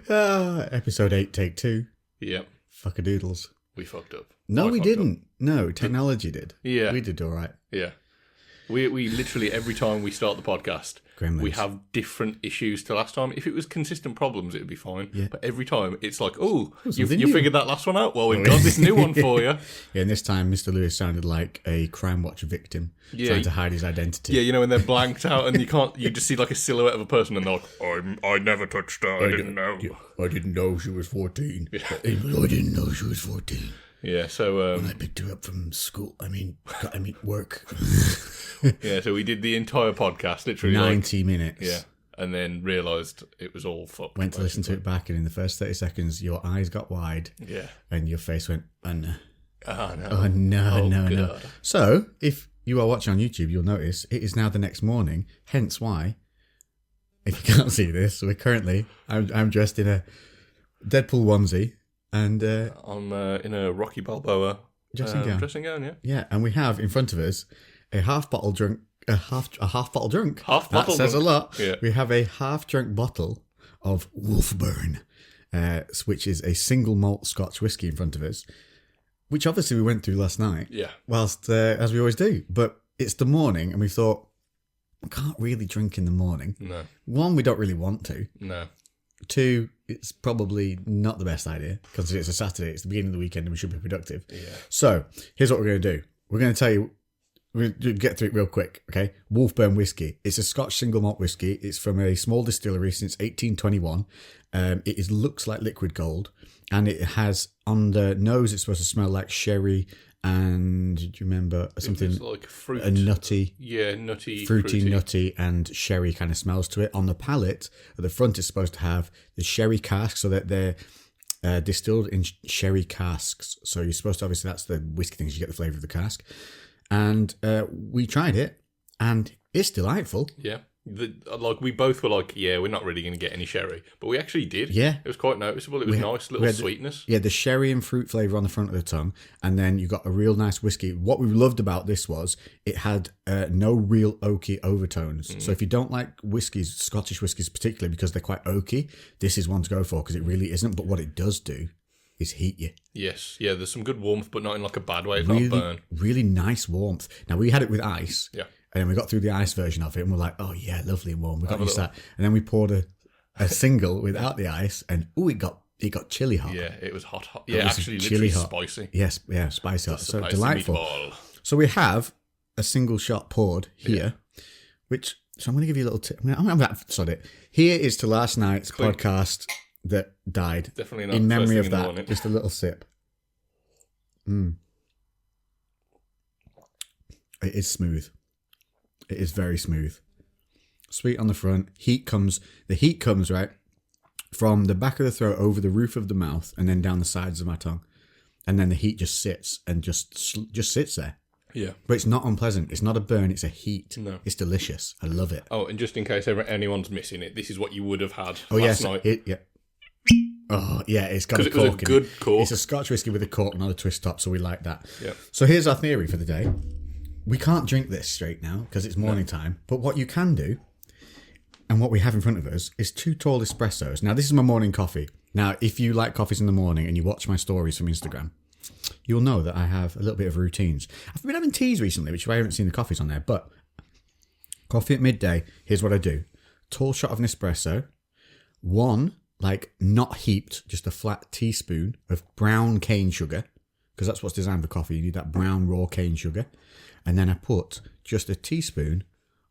Episode 8, take 2. Yep. Fuckadoodles. We fucked up. No, we didn't. No, technology did. Yeah. We did all right. Yeah. We literally, every time we start the podcast, Gremlins. we have different issues to last time. If it was consistent problems, it would be fine. Yeah. But every time, it's like, you something new. figured that last one out? Well, we've got this new one for you. Yeah, and this time Mr. Lewis sounded like a Crime Watch victim trying to hide his identity. Yeah, you know, when they're blanked out and you just see like a silhouette of a person and they're like, I never touched her, I didn't know. I didn't know she was 14. Yeah. I didn't know she was 14. Yeah, so... when I picked her up from school, I mean work. Yeah, so we did the entire podcast, literally 90 minutes. Yeah, and then realised it was all fucked. Went to listen to it back, and in the first 30 seconds, your eyes got wide. Yeah. And your face went, oh no. Oh no. Oh no, no. God. So, if you are watching on YouTube, you'll notice it is now the next morning, hence why, if you can't see this, I'm dressed in a Deadpool onesie, and I'm in a Rocky Balboa dressing gown, yeah. Yeah, and we have in front of us a half bottle drunk. That says a lot. Yeah. We have a half drunk bottle of Wolfburn, which is a single malt Scotch whisky in front of us, which obviously we went through last night. Yeah. Whilst, as we always do. But it's the morning, and we thought, we can't really drink in the morning. No. One, we don't really want to. No. Two, it's probably not the best idea, because it's a Saturday, it's the beginning of the weekend, and we should be productive. Yeah. So, here's what we're going to do. We're going to tell you, we'll get through it real quick, okay? Wolfburn Whisky. It's a Scotch single malt whisky. It's from a small distillery since 1821. It looks like liquid gold, and it has, on the nose, it's supposed to smell like sherry, and do you remember something? It's like fruit. A nutty. Yeah, nutty. Fruity, nutty, and sherry kind of smells to it. On the palate, at the front, it's supposed to have the sherry cask, so that they're distilled in sherry casks. So you're supposed to, obviously, that's the whiskey things, you get the flavour of the cask. And we tried it, and it's delightful. Yeah. We both were like, yeah, we're not really going to get any sherry. But we actually did. Yeah. It was quite noticeable. It was nice, little sweetness. The sherry and fruit flavour on the front of the tongue, and then you got a real nice whiskey. What we loved about this was it had no real oaky overtones. So if you don't like whiskies, Scottish whiskies particularly, because they're quite oaky, this is one to go for, because it really isn't. But what it does do is heat you. Yes. Yeah, there's some good warmth, but not in like a bad way. It's not a burn. Really nice warmth. Now, we had it with ice. Yeah. And then we got through the ice version of it, and we're like, oh yeah, lovely and warm. We got used to that. And then we poured a single without the ice, and it got chili hot. Yeah, it was hot. Yeah, actually literally spicy. Yes, yeah, spicy hot. So delightful. Meatball. So we have a single shot poured here, which, so I'm going to give you a little tip. I'm going to sod it. Here is to last night's podcast that died. Definitely not. In memory of that, just a little sip. It is smooth. It is very smooth. Sweet on the front. The heat comes, right, from the back of the throat over the roof of the mouth and then down the sides of my tongue. And then the heat just sits and just sits there. Yeah. But it's not unpleasant. It's not a burn. It's a heat. No. It's delicious. I love it. Oh, and just in case anyone's missing it, this is what you would have had last night. Yeah. Oh, yeah, it's got a cork. Because it was a good cork. It's a Scotch whisky with a cork, not a twist top, so we like that. Yeah. So here's our theory for the day. We can't drink this straight now because it's morning time. But what you can do, and what we have in front of us, is 2 tall espressos. Now, this is my morning coffee. Now, if you like coffees in the morning and you watch my stories from Instagram, you'll know that I have a little bit of routines. I've been having teas recently, which I haven't seen the coffees on there. But coffee at midday, here's what I do. Tall shot of an espresso. 1, like not heaped, just a flat teaspoon of brown cane sugar. Because that's what's designed for coffee. You need that brown raw cane sugar. And then I put just a teaspoon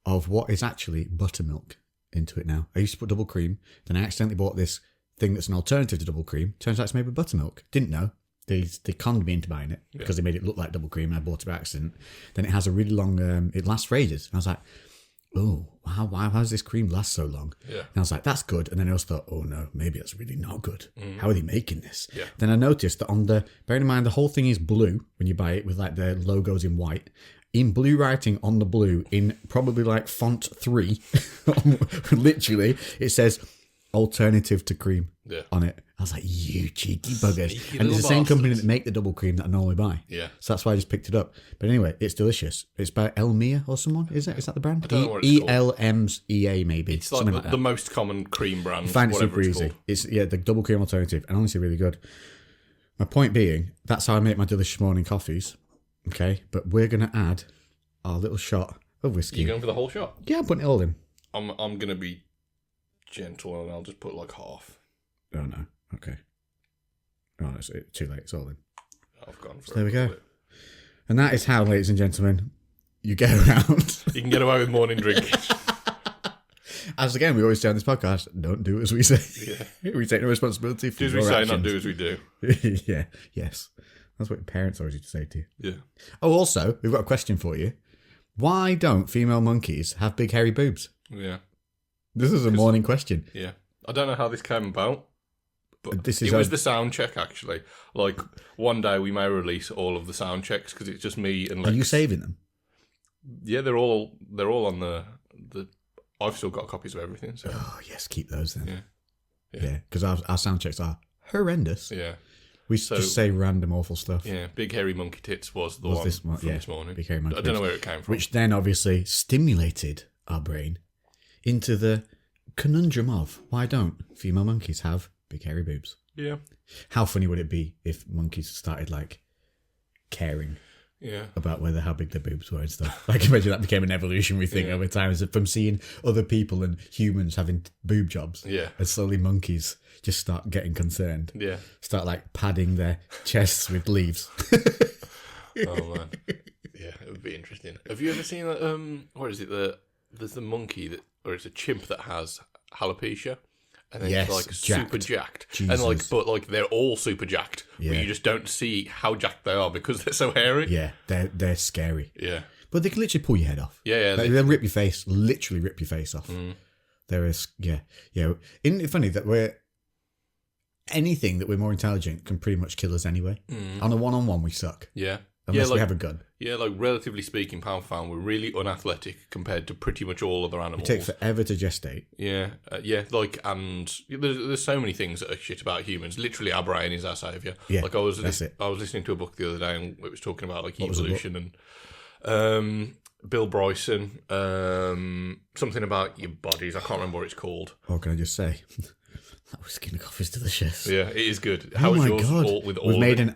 of what is actually buttermilk into it now. I used to put double cream. Then I accidentally bought this thing that's an alternative to double cream. Turns out it's made with buttermilk. Didn't know. They conned me into buying it because they made it look like double cream, and I bought it by accident. Then it has a really long... it lasts for ages. And I was like, oh, wow, how does this cream last so long? Yeah. And I was like, that's good. And then I also thought, oh no, maybe that's really not good. How are they making this? Yeah. Then I noticed that bearing in mind the whole thing is blue when you buy it with like the logos in white. In blue writing on the blue, in probably like font 3, literally, it says alternative to cream Yeah. on it. I was like, you cheeky buggers. Sneaky And it's the little same company bastards. that make the double cream that I normally buy. Yeah. So that's why I just picked it up. But anyway, it's delicious. It's by Elmia or someone, is it? Is that the brand? I don't know what it's called. ELMEA maybe. It's like something the, like that. the most common cream brand, Find it whatever super it's easy. called. It's the double cream alternative, and honestly really good. My point being, that's how I make my delicious morning coffees. Okay, but we're gonna add our little shot of whiskey. You going for the whole shot? Yeah, I'm putting it all in. I'm gonna be gentle and I'll just put like half. Oh no, okay. Oh, it's too late. It's all in. I've gone for So there we go. bit. And that is how, ladies and gentlemen, you get around. You can get away with morning drinking. As again, we always say on this podcast, don't do as we say. Yeah. We take no responsibility for Do as we your say, actions. not do as we do. Yeah, yes. That's what your parents always used to say to you. Yeah. Oh, also, we've got a question for you. Why don't female monkeys have big hairy boobs? Yeah. This is a morning question. Yeah. I don't know how this came about, but This is it was the sound check, actually. Like, one day we may release all of the sound checks because it's just me and Are Lex. you saving them? Yeah, they're all on the. I've still got copies of everything, so. Oh, yes, keep those then. Yeah. Yeah, because our sound checks are horrendous. Yeah. We just say random awful stuff. Yeah, Big Hairy Monkey Tits was the Was one this from one? Yeah, this morning. Big Hairy Monkey I don't know Tits. where it came from. Which then obviously stimulated our brain into the conundrum of why don't female monkeys have big hairy boobs? Yeah. How funny would it be if monkeys started like caring Yeah. about how big their boobs were and stuff? Like imagine that became an evolutionary thing over time, as from seeing other people and humans having boob jobs. Yeah. And slowly monkeys just start getting concerned. Yeah. Start like padding their chests with leaves. Oh man. Yeah, it would be interesting. Have you ever seen that? What is it? There's the monkey that, or it's a chimp that has alopecia, and then Yes, it's like super jacked, Jesus. and but they're all super jacked, Yeah. but you just don't see how jacked they are because they're so hairy. Yeah, they're scary. Yeah. But they can literally pull your head off. Yeah. Like, they'll rip your face, literally rip your face off. There is, yeah. Isn't it funny that anything that we're more intelligent can pretty much kill us anyway? On a one-on-one, we suck. Yeah. Unless like, we have a gun. Yeah, like relatively speaking, pound for pound, we're really unathletic compared to pretty much all other animals. It takes forever to gestate. Yeah, and there's so many things that are shit about humans. Literally, our brain is our saviour. Yeah, like I was it. listening to a book the other day, and it was talking about like What was the evolution and Bill Bryson, something about your bodies. I can't remember what it's called. Oh, can I just say, that whiskey and coffee is delicious. Yeah, it is good. Oh How is my yours god! with all We've made of it?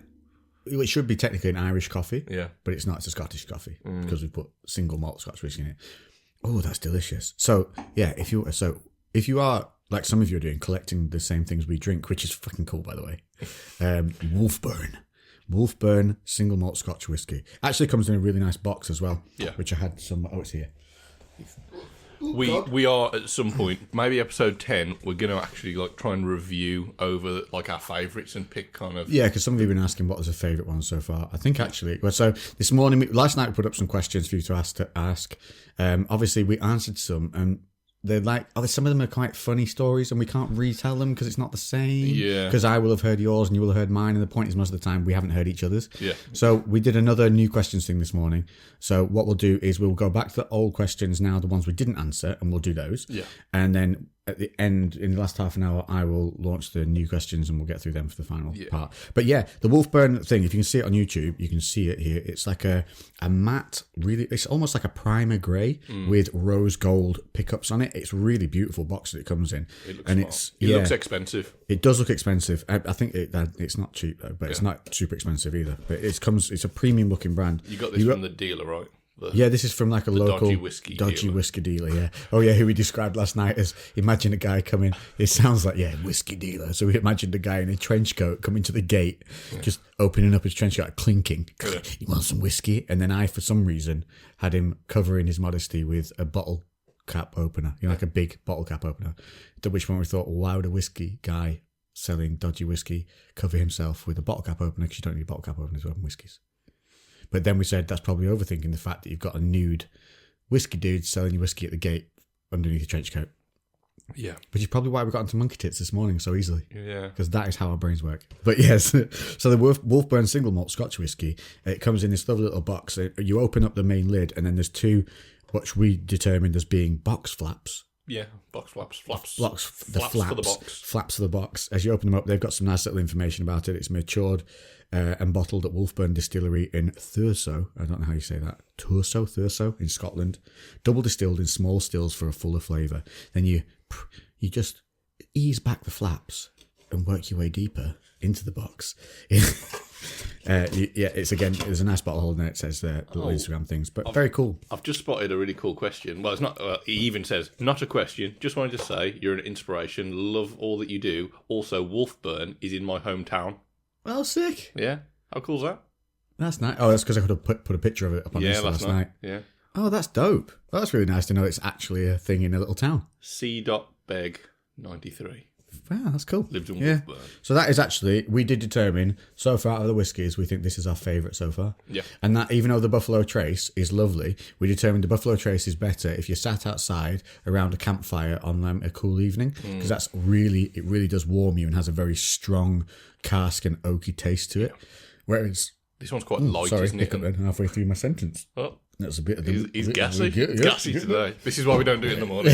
it should be technically an Irish coffee. Yeah, but it's not. It's a Scottish coffee because we put single malt Scotch whiskey in it. Oh, that's delicious. So yeah, if you are like some of you are doing, collecting the same things we drink, which is fucking cool, by the way. Wolfburn single malt Scotch whiskey actually comes in a really nice box as well. Yeah, which I had some. Oh, it's here. We are at some point, maybe episode 10, we're going to actually like try and review over like our favourites and pick kind of... Yeah, because some of you have been asking what was a favourite one so far. I think actually, so this morning, last night we put up some questions for you to ask. Obviously we answered some, and they're like, some of them are quite funny stories, and we can't retell them because it's not the same. Yeah. Because I will have heard yours and you will have heard mine, and the point is most of the time we haven't heard each other's. Yeah. So we did another new questions thing this morning. So what we'll do is we'll go back to the old questions now, the ones we didn't answer, and we'll do those. Yeah. And then at the end, in the last half an hour, I will launch the new questions and we'll get through them for the final part. But yeah, the Wolfburn thing, if you can see it on YouTube, you can see it here. It's like a matte, really, it's almost like a primer grey with rose gold pickups on it. It's really beautiful box that it comes in. It looks expensive. It does look expensive. I think it's not cheap though, but it's not super expensive either. But it's a premium looking brand. You got this from the dealer, right? This is from like a local dodgy whiskey dealer. Yeah. Oh yeah, who we described last night as, imagine a guy coming. It sounds like whiskey dealer. So we imagined a guy in a trench coat coming to the gate, just opening up his trench coat, clinking. Yeah. You want some whiskey? And then I, for some reason, had him covering his modesty with a bottle cap opener, like a big bottle cap opener. To which point we thought, why would a whiskey guy selling dodgy whiskey cover himself with a bottle cap opener? Because you don't need a bottle cap opener to open whiskies. But then we said that's probably overthinking the fact that you've got a nude whiskey dude selling you whiskey at the gate underneath your trench coat. Yeah. Which is probably why we got into monkey tits this morning so easily. Yeah. Because that is how our brains work. But yes, so the Wolfburn single malt Scotch whiskey, it comes in this lovely little box. You open up the main lid and then there's two, which we determined as being box flaps. Yeah, box flaps. Flaps for the box. Flaps for the box. As you open them up, they've got some nice little information about it. It's matured and bottled at Wolfburn Distillery in Thurso. I don't know how you say that. Thurso in Scotland. Double distilled in small stills for a fuller flavour. Then you just ease back the flaps and work your way deeper into the box. It's again, there's a nice bottle holder and it says little Instagram things, but very cool. I've just spotted a really cool question. Well, it's not. He even says not a question. Just wanted to say you're an inspiration. Love all that you do. Also, Wolfburn is in my hometown. Well, sick. Yeah, how cool's that? That's nice. Oh, that's because I could have put a picture of it up on Insta last night. Yeah. Oh, that's dope. Well, that's really nice to know it's actually a thing in a little town. C.Beg 93. Wow, that's cool. Lived in Wolfburn. So that is actually, we did determine, so far out of the whiskies, we think this is our favourite so far. Yeah. And that, even though the Buffalo Trace is lovely, we determined the Buffalo Trace is better if you're sat outside around a campfire on a cool evening, because it really does warm you and has a very strong cask and oaky taste to it. Whereas... This one's quite light, isn't it? Sorry, halfway through my sentence. Oh. That's a bit of He's gassy. Gassy today. This is why we don't do it in the morning.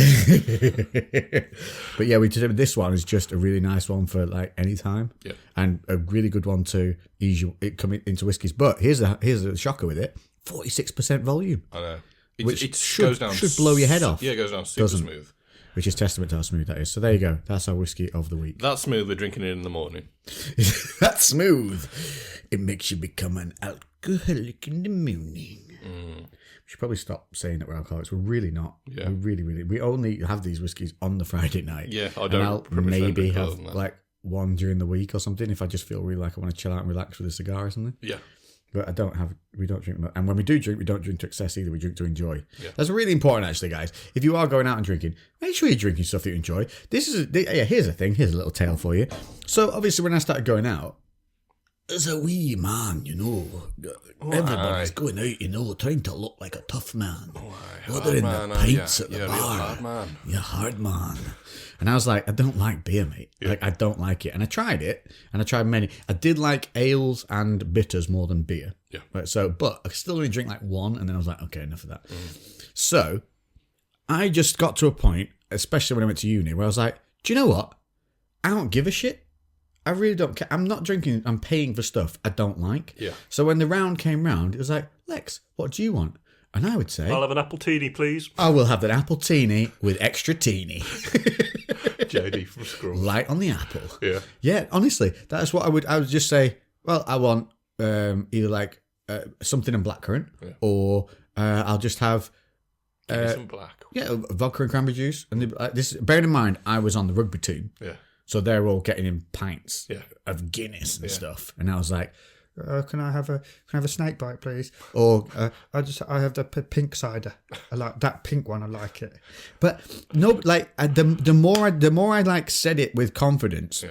But yeah, we determined this one is just a really nice one for like any time. Yeah. And a really good one to ease you coming into whiskies. But here's a shocker with it: 46% volume. I know. It should blow your head off. Yeah, it goes down super smooth. Which is testament to how smooth that is. So there you go. That's our whiskey of the week. That's smooth. We're drinking it in the morning. That's smooth. It makes you become an alcoholic in the morning. We should probably stop saying that we're alcoholics. We're really not. Yeah. We only have these whiskies on the Friday night. Yeah, I and I'll maybe have that. like one during the week or something if I just feel really like I want to chill out and relax with a cigar or something. Yeah. But we don't drink. And when we do drink, we don't drink to excess either. We drink to enjoy. Yeah. That's really important, actually, guys. If you are going out and drinking, make sure you're drinking stuff that you enjoy. Here's a thing. Here's a little tale for you. So obviously when I started going out, as a wee man, everybody's going out, trying to look like a tough man. Ordering the pints at the bar. You're a hard man. And I was like, I don't like beer, mate. Yeah. Like, I don't like it. And I tried it, and I tried many. I did like ales and bitters more than beer. Yeah. Right, but I still only drink like one, and then I was like, okay, enough of that. So I just got to a point, especially when I went to uni, where I was like, do you know what? I don't give a shit. I really don't care. I'm not drinking. I'm paying for stuff I don't like. Yeah. So when the round came round, it was like, Lex, what do you want? And I would say, I'll have an apple teeny, please. I will have that apple teeny with extra teeny. JD from Scrubs. Light on the apple. Yeah. Yeah, honestly, that's what I would just say, well, I want either like something in blackcurrant or I'll just have some black. Yeah, vodka and cranberry juice. And bearing in mind, I was on the rugby team. Yeah. So they're all getting in pints of Guinness and stuff. And I was like, can I have a snake bite, please? Or I have the pink cider. I like that pink one. I like it. But no, like the more I like said it with confidence,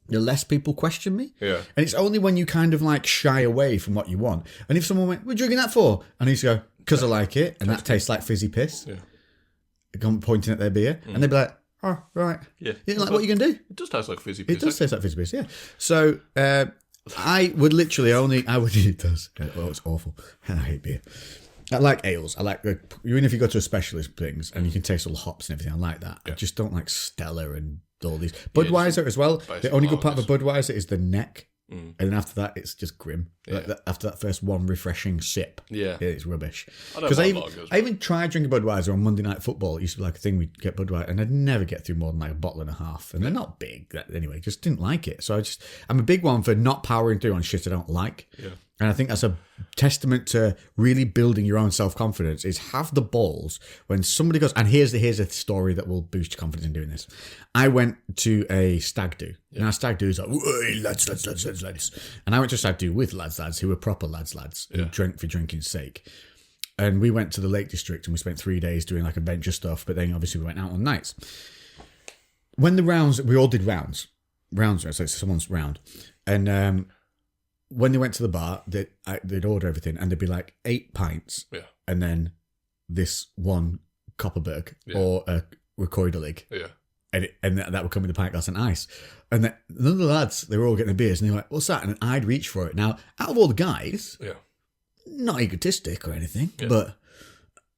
the less people question me. Yeah. And it's only when you kind of like shy away from what you want. And if someone went, "What are you drinking that for?" And he's go, "Because I like it," and that tastes like fizzy piss. Yeah. Pointing at their beer, and they'd be like, "Oh, right. Yeah. Like, what are you going to do?" It does taste like fizzy piss. It does taste like fizzy piss, yeah. So I would literally it does. Oh, it's awful. I hate beer. I like ales. I like, even if you go to a specialist things and you can taste all the hops and everything, I like that. Yeah. I just don't like Stella and all these. Budweiser as well. The only good part of a Budweiser is the neck. And then after that, it's just grim. Yeah. Like after that first one refreshing sip, it's rubbish. Because I even tried drinking Budweiser on Monday Night Football. It used to be like a thing we'd get Budweiser, and I'd never get through more than like a bottle and a half. And they're not big anyway. Just didn't like it. So I'm a big one for not powering through on shit I don't like. Yeah. And I think that's a testament to really building your own self-confidence is have the balls when somebody goes, and here's a story that will boost your confidence in doing this. I went to a stag do. Yeah. Now stag do is like, lads. And I went to a stag do with lads who were proper lads who drank for drinking's sake. And we went to the Lake District and we spent 3 days doing like adventure stuff, but then obviously we went out on nights. When the rounds, we all did rounds, so it's someone's round. And when they went to the bar, they'd order everything, and there'd be like 8 pints, and then this one Copperberg or a Recoiderlig, and that would come with a pint glass and ice. And then none of the lads, they were all getting the beers, and they were like, "What's that?" And I'd reach for it. Now, out of all the guys, not egotistic or anything, but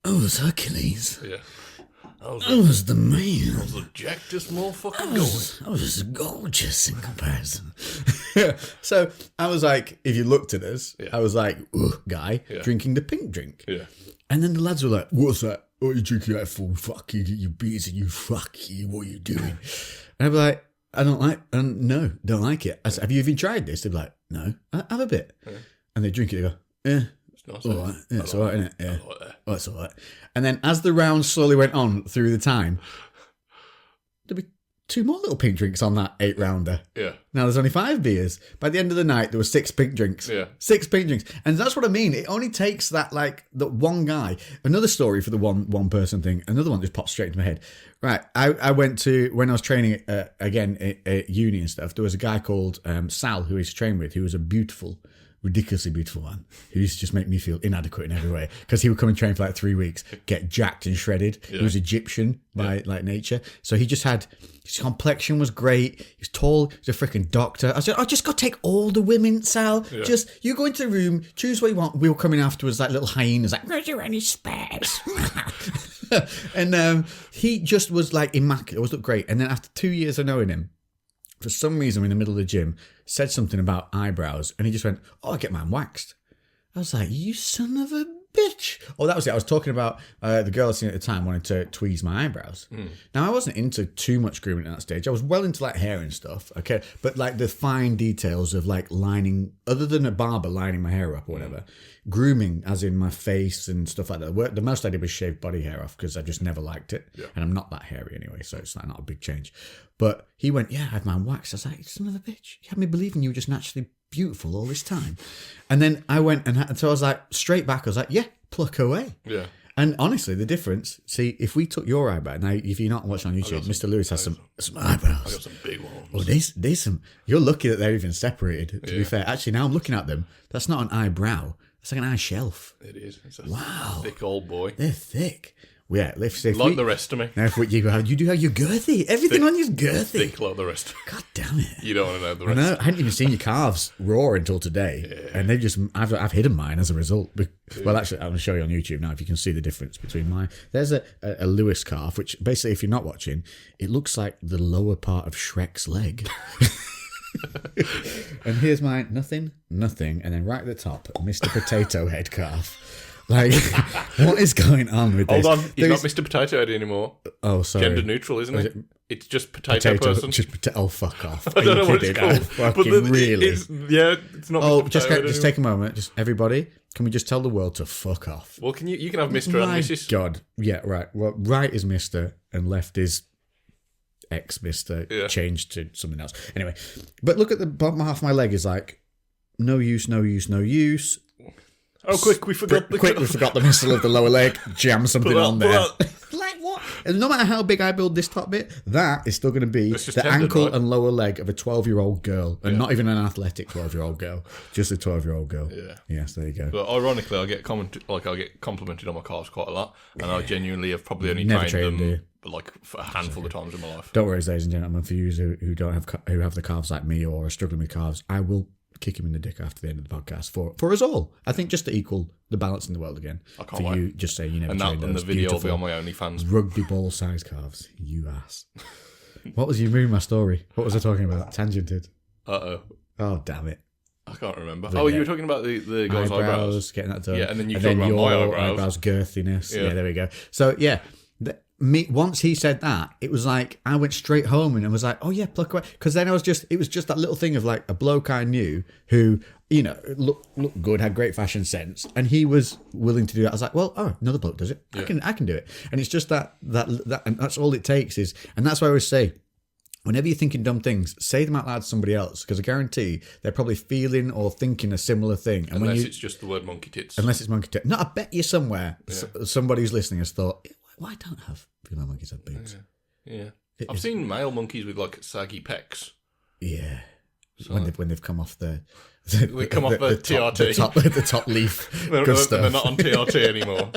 it's Hercules. Yeah. I was the man. I was the jackedest motherfucker going. I was gorgeous in comparison. So I was like, if you looked at us, I was like, guy drinking the pink drink. Yeah. And then the lads were like, what's that? What are you drinking that for? Fuck you, get your beers and you fuck you, what are you doing? And I'd be like, don't like it. I said, have you even tried this? They'd be like, no, have a bit. Yeah. And they drink it, they go, it's nice, all right. Yeah, it's all right, isn't it? Yeah. Like that. Oh, it's all right. And then as the round slowly went on through the time, there'd be 2 more little pink drinks on that 8-rounder. Yeah. Now there's only 5 beers. By the end of the night, there were 6 pink drinks. Yeah. 6 pink drinks. And that's what I mean. It only takes that, like, the one guy. Another story for the one person thing. Another one just popped straight into my head. Right. I went to, when I was training again at uni and stuff, there was a guy called Sal who I used to train with, who was a ridiculously beautiful man who used to just make me feel inadequate in every way, because he would come and train for like 3 weeks, get jacked and shredded. He was Egyptian by like nature, so he just had, his complexion was great, he was tall, he was a freaking doctor. I said, just go take all the women, Sal. Just, you go into the room, choose what you want. We were coming afterwards like little hyenas, like, is there any spares? And he just was like immaculate, always looked great. And then after 2 years of knowing him, for some reason, in the middle of the gym, said something about eyebrows, and he just went, I get mine waxed. I was like, you son of a bitch. Oh, that was it. I was talking about the girl I was seeing at the time wanted to tweeze my eyebrows. Now, I wasn't into too much grooming at that stage. I was well into like hair and stuff, okay? But like the fine details of like lining, other than a barber lining my hair up or whatever, grooming as in my face and stuff like that. The most I did was shave body hair off because I just never liked it. Yeah. And I'm not that hairy anyway, so it's like not a big change. But he went, I had mine waxed. I was like, son of a bitch. You had me believing you were just naturally beautiful all this time. And then I went and so I was like, straight back, I was like, pluck away. Yeah. And honestly, the difference, see, if we took your eyebrow, now if you're not watching on YouTube, Mr. Lewis has some eyebrows. I got some big ones. Oh, there's some, you're lucky that they're even separated, to be fair. Actually, now I'm looking at them, that's not an eyebrow, that's like an eye shelf. It is. It's a thick old boy. They're thick. Yeah, if the rest of me. Now, if you do have your girthy. Everything on you's girthy. Thick like the rest of me. God damn it. You don't want to know the rest. I know. I hadn't even seen your calves raw until today. Yeah. And I've hidden mine as a result. Well, actually, I'm going to show you on YouTube now if you can see the difference between mine. There's a Lewis calf, which basically, if you're not watching, it looks like the lower part of Shrek's leg. And here's mine, nothing, and then right at the top, Mr. Potato Head calf. Like, what is going on with this? Hold on, he's not Mr. Potato Head anymore. Oh, sorry. Gender neutral, isn't it? It's just potato person. Oh, fuck off. I don't know what it's called. Fucking really? It's not Oh, Mr. just take a moment. Just everybody, can we just tell the world to fuck off? Well, you can have Mr. and Mrs. God. Yeah, right. Well, right is Mr. and left is ex-Mr. Changed to something else. Anyway, but look at the bottom half of my leg is like, no use. Oh, quick, we forgot the muscle of the lower leg. Jam something on there. Like what? And no matter how big I build this top bit, that is still going to be the ankle and lower leg of a 12-year-old girl. And not even an athletic 12-year-old girl. Just a 12-year-old girl. Yeah. Yes, there you go. But ironically, I get complimented on my calves quite a lot. And I genuinely have probably only trained them like a handful of times in my life. Don't worry, ladies and gentlemen, for you who have the calves like me or are struggling with calves, I will kick him in the dick after the end of the podcast for us all. I think just to equal the balance in the world again. I can't wait. You just say you never trained those. And the video will be on my OnlyFans. Rugby ball size calves. You ass. What was you moving my story? What was I talking about? Tangented. Oh, damn it. I can't remember. You were talking about the guy's eyebrows. Getting that done. Yeah, and then you talked about my eyebrows. Girthiness. Yeah, there we go. So, yeah. Once he said that, it was like I went straight home and I was like, oh yeah, pluck away. Because then it was just that little thing of like a bloke I knew who, looked good, had great fashion sense, and he was willing to do that. I was like, well, another bloke does it. Yeah. I can do it. And it's just that, and that's all it takes is, and that's why I always say, whenever you're thinking dumb things, say them out loud to somebody else, because I guarantee they're probably feeling or thinking a similar thing. And unless it's just the word monkey tits. Unless it's monkey tits. No, I bet you somewhere somebody who's listening has thought, why don't have female monkeys have boobs? Yeah. I've seen male monkeys with like saggy pecs. Yeah. So when they've come off the TRT. The top leaf. They're not on TRT anymore.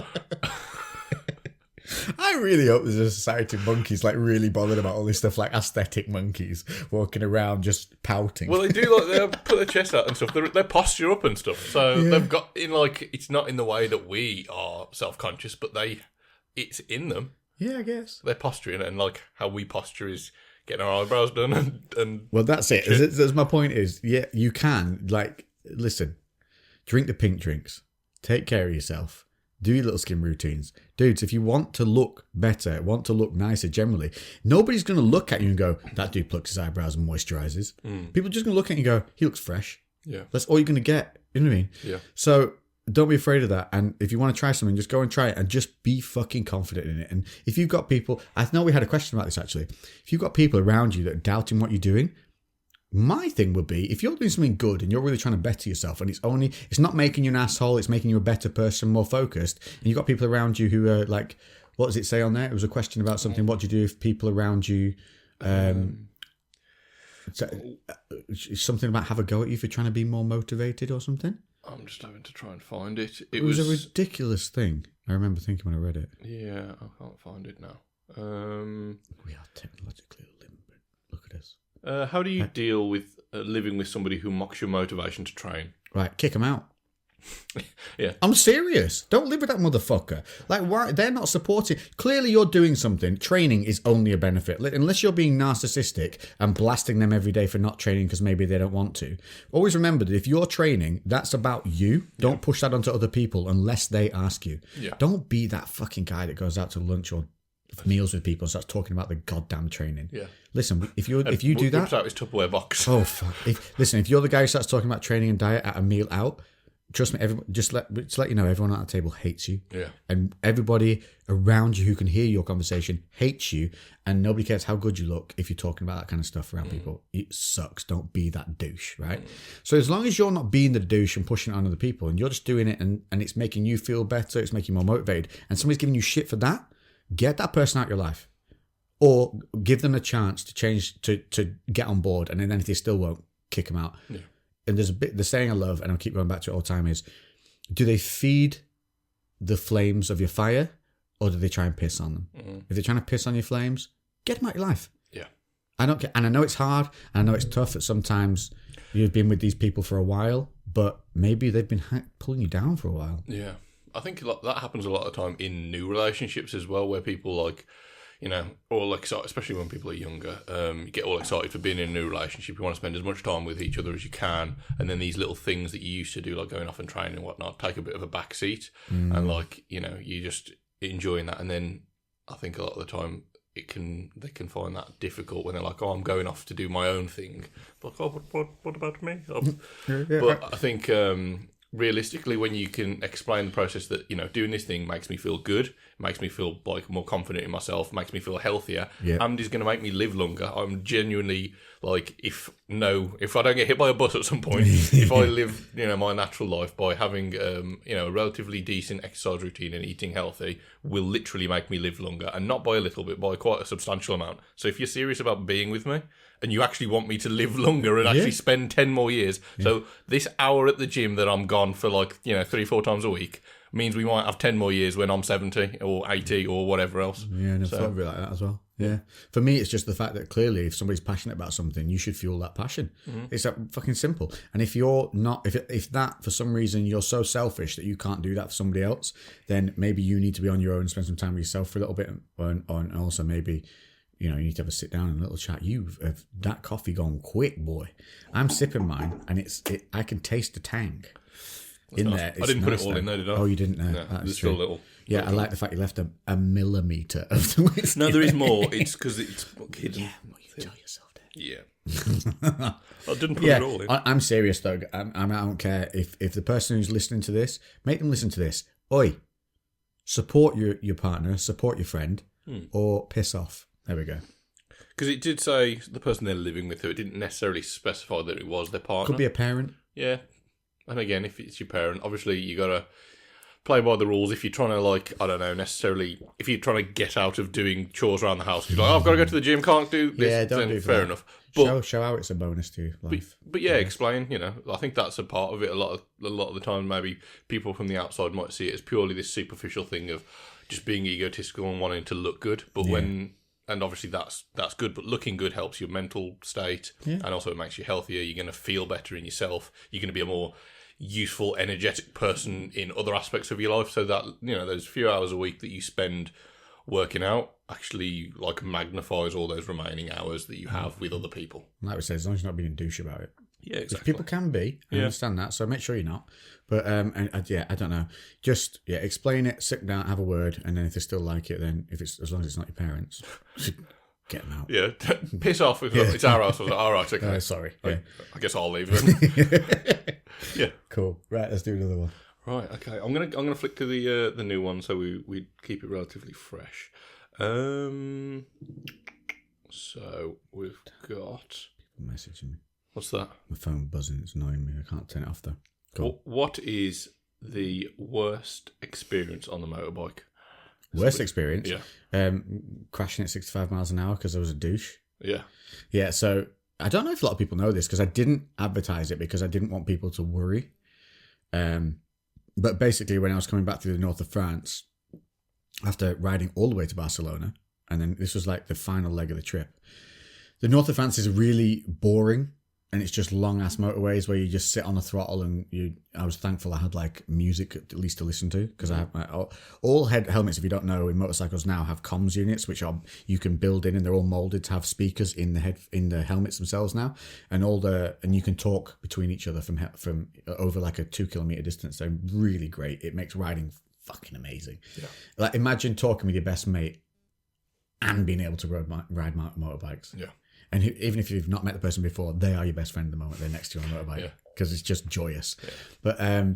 I really hope there's a society of monkeys like really bothered about all this stuff, like aesthetic monkeys walking around just pouting. Well, they do they put their chest out and stuff. They posture up and stuff. So they've got it's not in the way that we are self-conscious, but it's in them. Yeah, I guess. They're posturing, and like how we posture is getting our eyebrows done and well, that's it. That's my point is, yeah, you can, like, listen, drink the pink drinks, take care of yourself, do your little skin routines. Dudes, if you want to look better, want to look nicer generally, nobody's going to look at you and go, that dude plucks his eyebrows and moisturizes. People are just going to look at you and go, he looks fresh. Yeah. That's all you're going to get. You know what I mean? Yeah. So don't be afraid of that. And if you want to try something, just go and try it and just be fucking confident in it. And if you've got people, I know we had a question about this actually. If you've got people around you that are doubting what you're doing, my thing would be, if you're doing something good and you're really trying to better yourself, and it's not making you an asshole, it's making you a better person, more focused, and you've got people around you who are like, what does it say on there? It was a question about something. What do you do if people around you, something about have a go at you for trying to be more motivated or something? I'm just having to try and find it. It was a ridiculous thing. I remember thinking when I read it. Yeah, I can't find it now. We are technologically limited. Look at us. How do you deal with living with somebody who mocks your motivation to train? Right, kick them out. Yeah. I'm serious. Don't live with that motherfucker. Like, why? They're not supporting. Clearly, you're doing something. Training is only a benefit. Unless you're being narcissistic and blasting them every day for not training because maybe they don't want to. Always remember that if you're training, that's about you. Don't push that onto other people unless they ask you. Yeah. Don't be that fucking guy that goes out to lunch or meals with people and starts talking about the goddamn training. Yeah. Listen, if you do that, whips out his Tupperware box. Oh fuck! If you're the guy who starts talking about training and diet at a meal out, trust me, just let you know, everyone at the table hates you. Yeah. And everybody around you who can hear your conversation hates you, and nobody cares how good you look if you're talking about that kind of stuff around people. It sucks. Don't be that douche, right? So as long as you're not being the douche and pushing it on other people, and you're just doing it, and it's making you feel better, it's making you more motivated, and somebody's giving you shit for that, get that person out of your life. Or give them a chance to change, to get on board, and then if they still won't, kick them out. Yeah. And there's the saying I love, and I'll keep going back to it all the time, is, do they feed the flames of your fire, or do they try and piss on them? If they're trying to piss on your flames, get them out of your life. Yeah. I don't care, and I know it's hard, and I know it's tough that sometimes you've been with these people for a while, but maybe they've been pulling you down for a while. Yeah. I think that happens a lot of the time in new relationships as well, where people like, you know, all excited, especially when people are younger, you get all excited for being in a new relationship. You want to spend as much time with each other as you can. And then these little things that you used to do, like going off and training and whatnot, take a bit of a back seat. And like, you know, you just enjoying that. And then I think a lot of the time they can find that difficult when they're like, oh, I'm going off to do my own thing. Like, oh, what about me? But I think realistically, when you can explain the process that, you know, doing this thing makes me feel good, makes me feel like more confident in myself, makes me feel healthier, and is going to make me live longer. I'm genuinely like, if I don't get hit by a bus at some point, if I live, you know, my natural life by having, you know, a relatively decent exercise routine and eating healthy, will literally make me live longer, and not by a little bit, by quite a substantial amount. So if you're serious about being with me, and you actually want me to live longer and actually spend 10 more years. So this hour at the gym that I'm gone for, like, you know, 3-4 times a week means we might have 10 more years when I'm 70 or 80 or whatever else. Yeah, and I thought of it like that as well. Yeah. For me, it's just the fact that clearly if somebody's passionate about something, you should fuel that passion. It's that fucking simple. And if you're not, if that for some reason you're so selfish that you can't do that for somebody else, then maybe you need to be on your own and spend some time with yourself for a little bit. And also maybe, you know, you need to have a sit down and a little chat. You've that coffee gone quick, boy. I'm sipping mine, and I can taste the tang in nice. there. I didn't put it all in there, did I? Oh, you didn't? No, there's still a little. Yeah, I like the fact you left a millimetre of the whiskey. No, there is more. It's because it's hidden. Yeah, well, you tell yourself that. Yeah. I didn't put it all in. I'm serious, though. I don't care if the person who's listening to this, make them listen to this. Oi, support your partner, support your friend, or piss off. There we go. Because it did say the person they're living with, it didn't necessarily specify that it was their partner. Could be a parent. Yeah. And again, if it's your parent, obviously you got to play by the rules. If you're trying to, like, I don't know, necessarily, if you're trying to get out of doing chores around the house, you're like, oh, I've got to go to the gym, can't do this. Yeah, don't do fair that. enough. But, show how it's a bonus to your life. But yeah, explain, you know, I think that's a part of it. A lot of the time, maybe people from the outside might see it as purely this superficial thing of just being egotistical and wanting to look good. But and obviously that's good, but looking good helps your mental state, and also it makes you healthier. You're going to feel better in yourself. You're going to be a more useful, energetic person in other aspects of your life. So that, you know, those few hours a week that you spend working out actually like magnifies all those remaining hours that you have with other people. Like we said, as long as you're not being a douche about it. Yeah, exactly. People can be. I understand that, so make sure you're not. But I don't know. Just explain it, sit down, have a word, and then if they still like it, then as long as it's not your parents, get them out. Yeah, piss off. It's our house. I was like, all right, okay. Sorry. I guess I'll leave then. Yeah. Cool. Right, let's do another one. Right. Okay. I'm gonna flick to the new one so we keep it relatively fresh. So we've got. People messaging me. What's that? My phone buzzing. It's annoying me. I can't turn it off though. Cool. What is the worst experience on the motorbike? Worst experience? Yeah. Crashing at 65 miles an hour because I was a douche. Yeah. Yeah. So I don't know if a lot of people know this because I didn't advertise it because I didn't want people to worry. But basically, when I was coming back through the north of France, after riding all the way to Barcelona, and then this was like the final leg of the trip, the north of France is really boring. And it's just long ass motorways where you just sit on the throttle and I was thankful I had like music at least to listen to because I have all helmets, if you don't know, in motorcycles now have comms units which you can build in, and they're all molded to have speakers in the helmets themselves now, and you can talk between each other from over like a 2 kilometer distance. They're really great. It makes riding fucking amazing. Yeah. Like imagine talking with your best mate and being able to ride motorbikes. Yeah. And even if you've not met the person before, they are your best friend at the moment. They're next to you on a motorbike because it's just joyous. Yeah.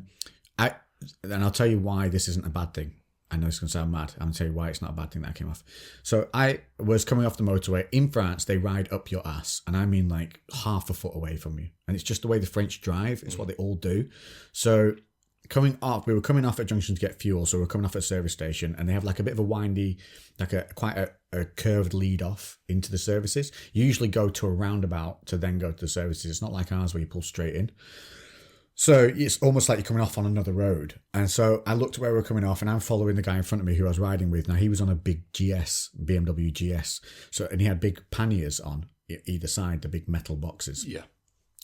But I'll tell you why this isn't a bad thing. I know it's going to sound mad. I'm going to tell you why it's not a bad thing that I came off. So I was coming off the motorway. In France, they ride up your ass. And I mean like half a foot away from you. And it's just the way the French drive. It's what they all do. So we were coming off at junction to get fuel, so we're coming off at a service station, and they have like a bit of a windy, like quite a curved lead off into the services. You usually go to a roundabout to then go to the services. It's not like ours where you pull straight in. So it's almost like you're coming off on another road. And so I looked at where we were coming off, and I'm following the guy in front of me who I was riding with. Now he was on a big BMW GS. And he had big panniers on either side, the big metal boxes. Yeah.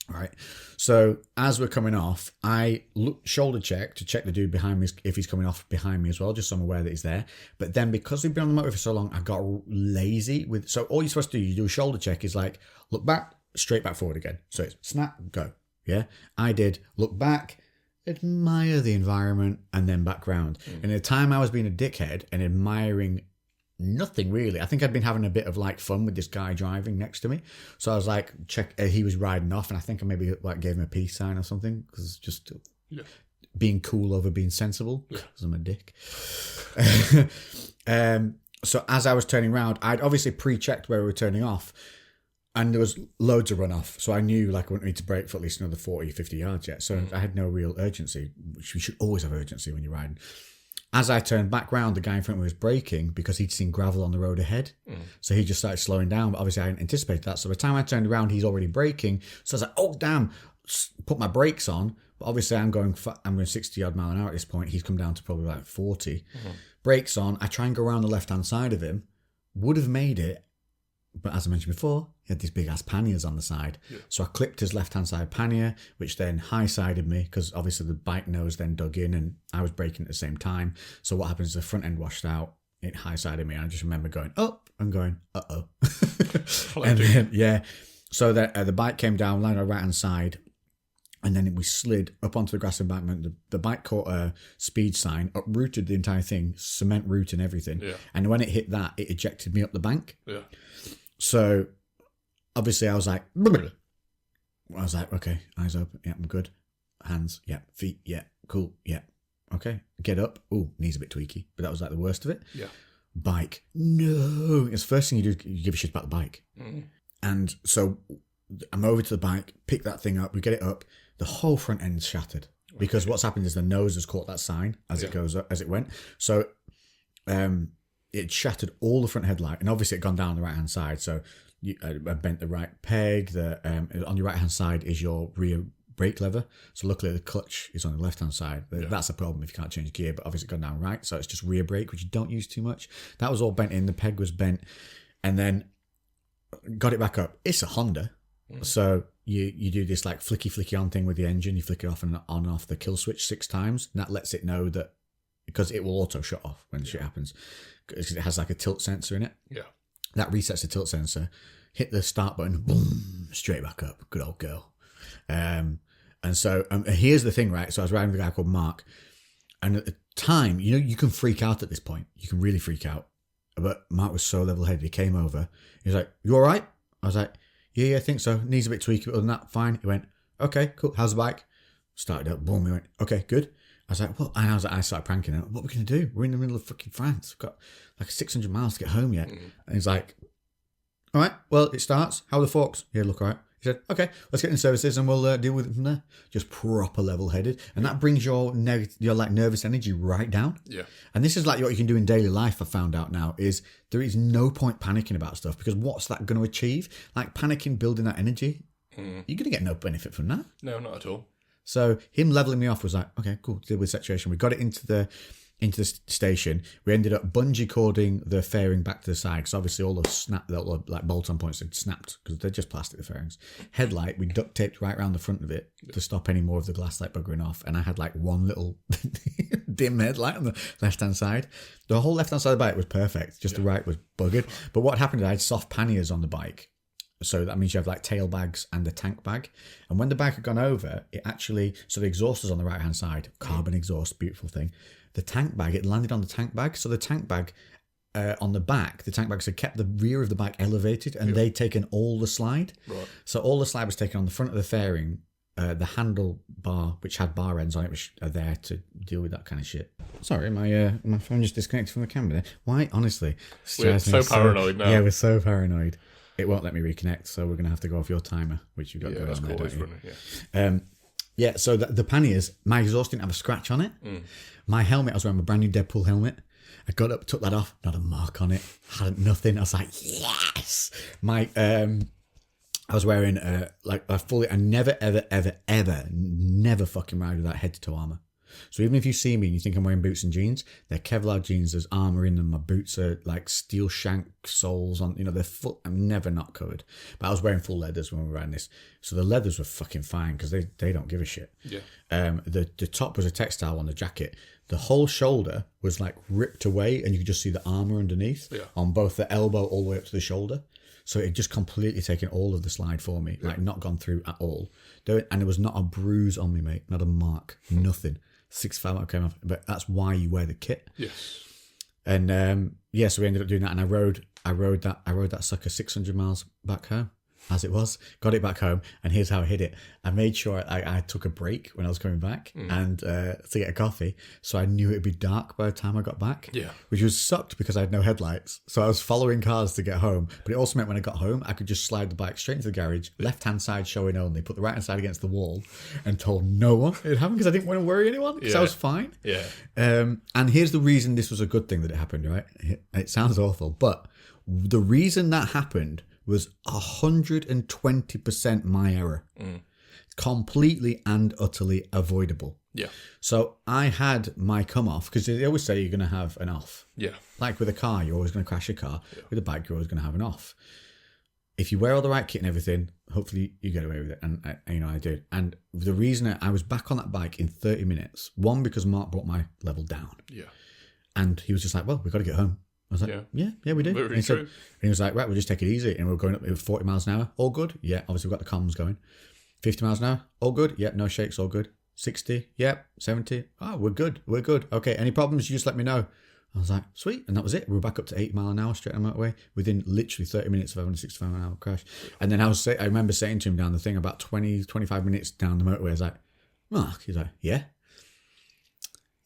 Right. So as we're coming off, I shoulder check to check the dude behind me if he's coming off behind me as well, just so I'm aware that he's there. But then because we've been on the motor for so long, I got lazy with. So all you're supposed to do, you do a shoulder check, is like look back, straight back forward again. So it's snap, go. Yeah. I did look back, admire the environment, and then back round. And at the time I was being a dickhead and admiring nothing really. I think I'd been having a bit of like fun with this guy driving next to me, so I was like, he was riding off, and I think I maybe like gave him a peace sign or something because just being cool over being sensible because I'm a dick. So as I was turning around, I'd obviously pre-checked where we were turning off, and there was loads of runoff, so I knew like I wouldn't need to brake for at least another 40-50 yards yet, so I had no real urgency, which you should always have urgency when you're riding. As I turned back round, the guy in front of me was braking because he'd seen gravel on the road ahead. So he just started slowing down, but obviously I didn't anticipate that. So by the time I turned around, he's already braking. So I was like, oh, damn, put my brakes on. But obviously I'm going 60 odd mile an hour at this point. He's come down to probably like 40. Brakes on. I try and go around the left-hand side of him. Would have made it. But as I mentioned before, he had these big ass panniers on the side. Yeah. So I clipped his left-hand side pannier, which then high-sided me because obviously the bike nose then dug in and I was braking at the same time. So what happens is the front end washed out, it high-sided me. And I just remember going up and going, uh-oh. And then, so the bike came down, landed on the right-hand side, and then we slid up onto the grass embankment. The bike caught a speed sign, uprooted the entire thing, cement root and everything. Yeah. And when it hit that, it ejected me up the bank. Yeah. So obviously I was like, okay, eyes open. Yeah, I'm good. Hands. Yeah. Feet. Yeah. Cool. Yeah. Okay. Get up. Ooh, knees a bit tweaky, but that was like the worst of it. Yeah. Bike. No. It's the first thing you do, you give a shit about the bike. And so I'm over to the bike, pick that thing up, we get it up. The whole front end's shattered because what's happened is the nose has caught that sign as it goes up, as it went. So, it shattered all the front headlight, and obviously it had gone down the right hand side. So I bent the right peg. On your right hand side is your rear brake lever. So luckily the clutch is on the left hand side. That's a problem if you can't change gear, but obviously it gone down right. So it's just rear brake, which you don't use too much. That was all bent in. The peg was bent, and then got it back up. It's a Honda, so you do this like flicky on thing with the engine. You flick it off and on off the kill switch 6 times, and that lets it know that. Because it will auto shut off when shit happens. because it has like a tilt sensor in it. Yeah. That resets the tilt sensor. Hit the start button, boom, straight back up. Good old girl. And so here's the thing, right? So I was riding with a guy called Mark, and at the time, you can freak out at this point. You can really freak out. But Mark was so level-headed. He came over. He was like, "You all right?" I was like, "Yeah, I think so. Needs a bit tweaking, but other than that, fine." He went, "Okay, cool. How's the bike?" Started up, boom. He went, "Okay, good." I was like, "What?" And I started pranking him. "What are we going to do? We're in the middle of fucking France. We've got like 600 miles to get home yet." And he's like, "All right, well, it starts. How are the forks?" "Yeah, look all right." He said, "Okay, let's get in services and we'll deal with it from there." Just proper level-headed. And that brings your like nervous energy right down. Yeah. And this is like what you can do in daily life, I found out now, is there is no point panicking about stuff, because what's that going to achieve? Like panicking, building that energy, you're going to get no benefit from that. No, not at all. So him leveling me off was like, okay, cool, deal with the situation. We got it into the station. We ended up bungee cording the fairing back to the side, because obviously all the like bolt-on points had snapped, because they're just plastic, the fairings. Headlight, we duct taped right around the front of it to stop any more of the glass light buggering off. And I had like one little dim headlight on the left-hand side. The whole left-hand side of the bike was perfect. Just the right was buggered. But what happened is I had soft panniers on the bike. So that means you have like tail bags and a tank bag. And when the bike had gone over, it actually, so the exhaust was on the right-hand side, carbon exhaust, beautiful thing. The tank bag, it landed on the tank bag. So the tank bag on the back, the tank bags had kept the rear of the bike elevated, and they'd taken all the slide. Right. So all the slide was taken on the front of the fairing, the handle bar, which had bar ends on it, which are there to deal with that kind of shit. Sorry, my phone just disconnected from the camera there. Why? Honestly. We're so paranoid now. Yeah, we're so paranoid. It won't let me reconnect, so we're going to have to go off your timer, which you've got going on there, don't you? Yeah, so the panniers, my exhaust didn't have a scratch on it. My helmet, I was wearing a brand new Deadpool helmet. I got up, took that off, not a mark on it, hadn't nothing. I was like, yes! I was wearing like a fully, I never, ever, never fucking ride without head-to-toe armour. So even if you see me and you think I'm wearing boots and jeans, they're Kevlar jeans, there's armour in them, my boots are like steel shank soles on, they're full, I'm never not covered. But I was wearing full leathers when we were riding this. So the leathers were fucking fine, because they don't give a shit. Yeah. The top was a textile on the jacket. The whole shoulder was like ripped away, and you could just see the armour underneath on both the elbow all the way up to the shoulder. So it just completely taken all of the slide for me, like not gone through at all. And there was not a bruise on me, mate, not a mark, nothing. 6.5 came off, but that's why you wear the kit. Yes. And so we ended up doing that, and I rode that sucker 600 miles back home, as it was. Got it back home, and here's how I hid it. I made sure I took a break when I was coming back and to get a coffee, so I knew it'd be dark by the time I got back. Yeah. Which was sucked because I had no headlights, so I was following cars to get home. But it also meant when I got home, I could just slide the bike straight into the garage, left-hand side showing only, put the right-hand side against the wall, and told no one it happened, because I didn't want to worry anyone, because I was fine. Yeah. And here's the reason this was a good thing that it happened, right? It sounds awful, but the reason that happened was 120% my error. Completely and utterly avoidable. Yeah. So I had my come off, because they always say you're going to have an off. Yeah. Like with a car, you're always going to crash a car. Yeah. With a bike, you're always going to have an off. If you wear all the right kit and everything, hopefully you get away with it. And I did. And the reason I was back on that bike in 30 minutes, one, because Mark brought my level down. Yeah. And he was just like, well, we've got to get home. I was like, yeah, we do. And he was like, right, we'll just take it easy. And we were going up with 40 miles an hour. All good? Yeah, obviously we've got the comms going. 50 miles an hour? All good? Yep, no shakes, all good. 60? Yep. 70? Oh, we're good. Okay, any problems, you just let me know. I was like, sweet. And that was it. We were back up to 80 mile an hour straight on the motorway within literally 30 minutes of having a 65 mile an hour crash. And then I remember saying to him down the thing about 20, 25 minutes down the motorway, I was like, Mark, he's like, yeah.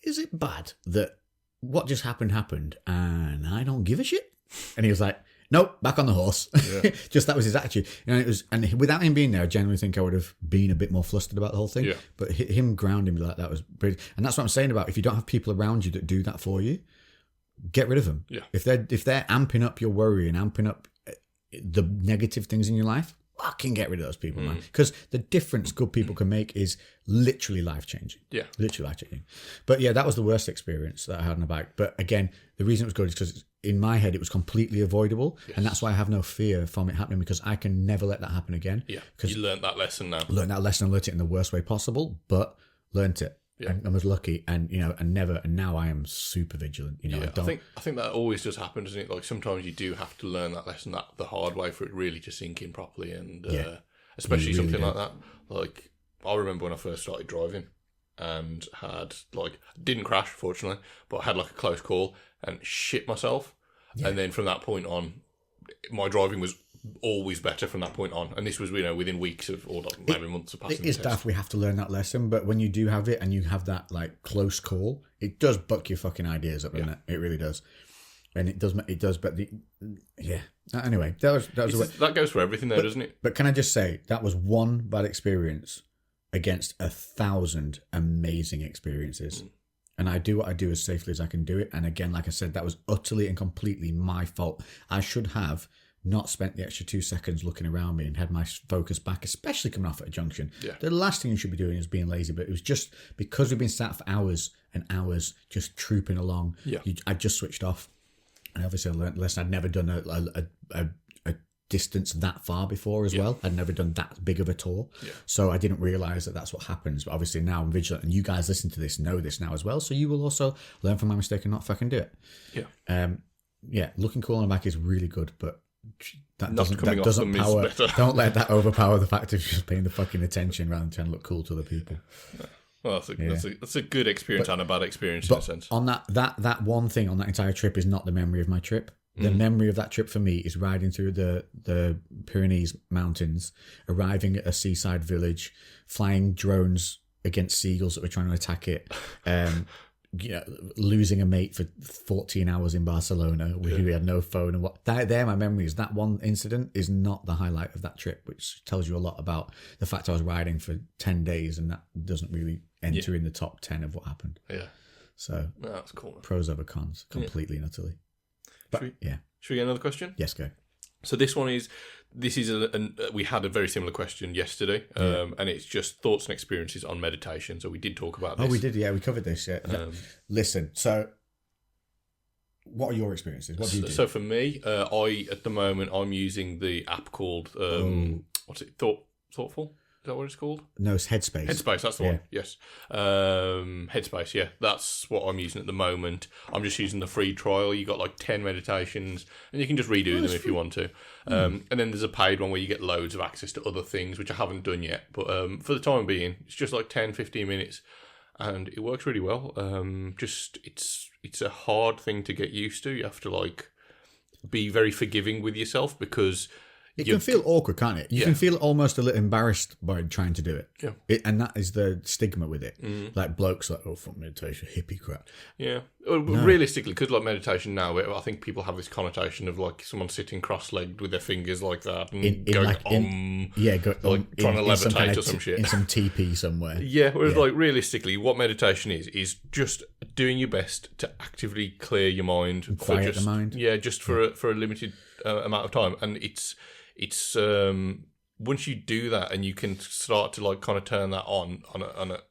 Is it bad that what just happened and I don't give a shit? And he was like, nope, back on the horse. Yeah. Just that was his attitude. And without him being there, I genuinely think I would have been a bit more flustered about the whole thing. Yeah. But him grounding me like that was brilliant. And that's what I'm saying about, if you don't have people around you that do that for you, get rid of them. Yeah. If they're amping up your worry and amping up the negative things in your life, fucking get rid of those people, man. Because the difference good people can make is literally life-changing. Yeah. Literally life-changing. But yeah, that was the worst experience that I had on a bike. But again, the reason it was good is because in my head, it was completely avoidable. Yes. And that's why I have no fear from it happening, because I can never let that happen again. Yeah. You learned that lesson now. Learned it in the worst way possible, but learned it. and I was lucky, and now I am super vigilant. I think that always does happen, doesn't it? Like sometimes you do have to learn that lesson the hard way for it really to sink in properly, and especially really something like that. Like I remember when I first started driving, and didn't crash fortunately, but I had like a close call and shit myself, and then from that point on, my driving was always better from that point on, and this was within weeks of, or like maybe months of passing. It is daft. We have to learn that lesson, but when you do have it and you have that like close call, it does buck your fucking ideas up, doesn't it? It really does, and it does. But anyway, that goes for everything, though, doesn't it? But can I just say that was one bad experience against 1,000 amazing experiences. And I do what I do as safely as I can do it. And again, like I said, that was utterly and completely my fault. I should have not spent the extra 2 seconds looking around me and had my focus back, especially coming off at a junction. Yeah. The last thing you should be doing is being lazy, but it was just because we've been sat for hours and hours just trooping along. Yeah. I just switched off. And obviously I learned a lesson. I'd never done a distance that far before as well. I'd never done that big of a tour. Yeah. So I didn't realise that that's what happens. But obviously now I'm vigilant, and you guys listen to this know this now as well. So you will also learn from my mistake and not fucking do it. Yeah. Looking cool on the back is really good, but that doesn't power. Don't let that overpower the fact of just paying the fucking attention rather than trying to look cool to other people. Well, that's a good experience and a bad experience in a sense. On that one thing on that entire trip is not the memory of my trip. The memory of that trip for me is riding through the Pyrenees mountains, arriving at a seaside village, flying drones against seagulls that were trying to attack it, losing a mate for 14 hours in Barcelona where we had no phone, and they're my memories. That one incident is not the highlight of that trip, which tells you a lot about the fact I was riding for 10 days and that doesn't really enter in the top 10 of what happened. Yeah. So that's cool, man. Pros over cons, completely and utterly. But, should we get another question? Yes, go. So this is we had a very similar question yesterday, and it's just thoughts and experiences on meditation. So we did talk about this. Oh, we did, we covered this. Yeah. Listen, so what are your experiences? What do you do? So for me, at the moment I'm using the app called what's it? Thoughtful. Is that what it's called? No, it's Headspace. Headspace, that's the one. Yes. Headspace, yeah. That's what I'm using at the moment. I'm just using the free trial. You got like 10 meditations, and you can just redo them if you want to. And then there's a paid one where you get loads of access to other things, which I haven't done yet. But for the time being, it's just like 10, 15 minutes, and it works really well. It's a hard thing to get used to. You have to like be very forgiving with yourself because it can feel awkward, can't it? You can feel almost a little embarrassed by trying to do it. Yeah. And that is the stigma with it. Like blokes like, fuck meditation, hippie crap. Yeah. Realistically, because like meditation now, I think people have this connotation of like someone sitting cross-legged with their fingers like that and trying to levitate or some shit. In some teepee somewhere. Yeah, whereas like realistically, what meditation is just doing your best to actively clear your mind. And quiet the mind. Yeah, just for a limited amount of time. And it's once you do that and you can start to like kind of turn that on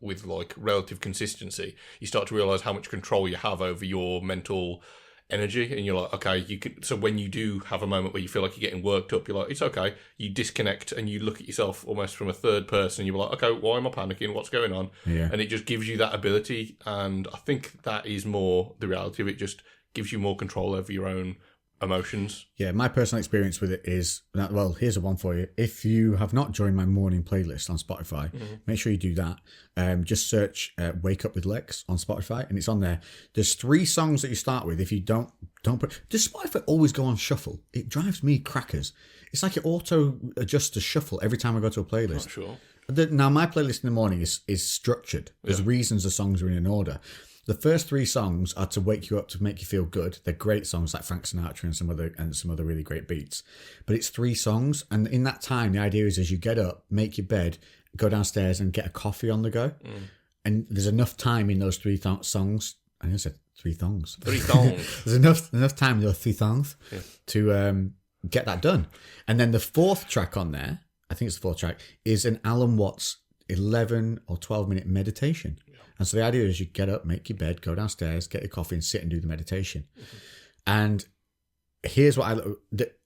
with like relative consistency, you start to realize how much control you have over your mental energy, and you're like, okay, you can. So when you do have a moment where you feel like you're getting worked up, you're like, it's okay. You disconnect and you look at yourself almost from a third person. You're like, okay, why am I panicking? What's going on? Yeah. And it just gives you that ability, and I think that is more the reality of it. Just gives you more control over your own emotions. Yeah, my personal experience with it is that, well, here's a one for you. If you have not joined my morning playlist on Spotify, make sure you do that. Just search Wake Up with Lex on Spotify, and it's on there. There's 3 songs that you start with. If you don't put, does Spotify always go on shuffle? It drives me crackers. It's like it auto adjusts to shuffle every time I go to a playlist. Not sure. Now my playlist in the morning is structured. There's reasons the songs are in an order. The first 3 songs are to wake you up, to make you feel good. They're great songs like Frank Sinatra and some other really great beats. But it's 3 songs, and in that time, the idea is as you get up, make your bed, go downstairs and get a coffee on the go. And there's enough time in those 3 songs. I think I said 3 thongs. 3 thongs. There's enough time in those 3 thongs to get that done. And then the 4th track on there, I think it's the 4th track, is an Alan Watts 11 or 12 minute meditation. And so the idea is you get up, make your bed, go downstairs, get your coffee and sit and do the meditation. And here's what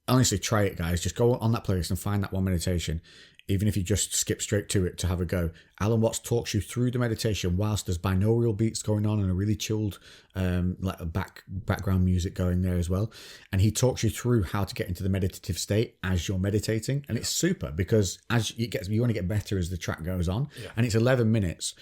honestly, try it, guys. Just go on that playlist and find that one meditation. Even if you just skip straight to it to have a go. Alan Watts talks you through the meditation whilst there's binaural beats going on and a really chilled background music going there as well. And he talks you through how to get into the meditative state as you're meditating. And it's super because as you want to get better as the track goes on. Yeah. And it's 11 minutes.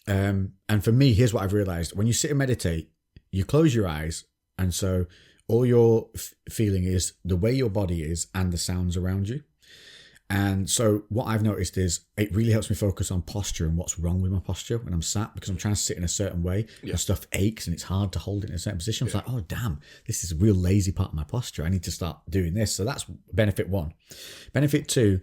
And for me, here's what I've realized. When you sit and meditate, you close your eyes. And so all you're feeling is the way your body is and the sounds around you. And so what I've noticed is it really helps me focus on posture and what's wrong with my posture when I'm sat, because I'm trying to sit in a certain way and stuff aches and it's hard to hold it in a certain position. It's like, oh, damn, this is a real lazy part of my posture. I need to start doing this. So that's benefit 1. Benefit 2,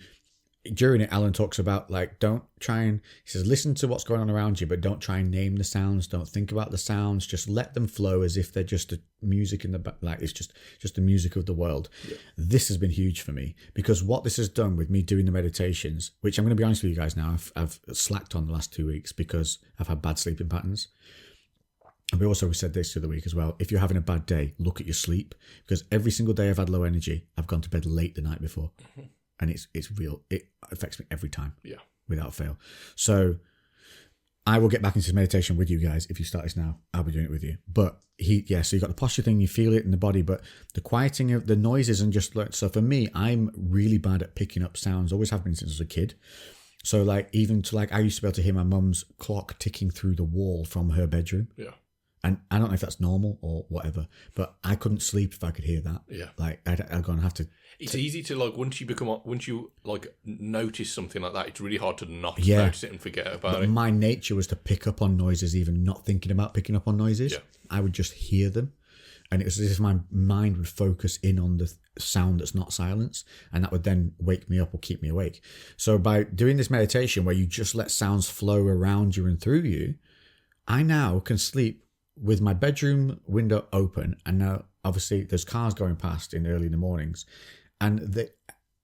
during it, Alan talks about don't try and, he says, listen to what's going on around you, but don't try and name the sounds. Don't think about the sounds. Just let them flow as if they're just a music in the back, like it's just the music of the world. Yeah. This has been huge for me because what this has done with me doing the meditations, which I'm going to be honest with you guys now, I've slacked on the last 2 weeks because I've had bad sleeping patterns. And we said this the other week as well. If you're having a bad day, look at your sleep, because every single day I've had low energy, I've gone to bed late the night before. Mm-hmm. And it's real. It affects me every time. Yeah. Without fail. So I will get back into meditation with you guys. If you start this now, I'll be doing it with you. But so you've got the posture thing, you feel it in the body, but the quieting of the noises and just so for me, I'm really bad at picking up sounds. Always have been since I was a kid. So I used to be able to hear my mum's clock ticking through the wall from her bedroom. Yeah. And I don't know if that's normal or whatever, but I couldn't sleep if I could hear that. Yeah. I'd go and have to. It's easy to once you notice something like that, it's really hard to not notice it and forget about it. My nature was to pick up on noises, even not thinking about picking up on noises. Yeah. I would just hear them. And it was as if my mind would focus in on the sound that's not silence, and that would then wake me up or keep me awake. So by doing this meditation where you just let sounds flow around you and through you, I now can sleep with my bedroom window open, and now obviously there's cars going past early in the mornings, and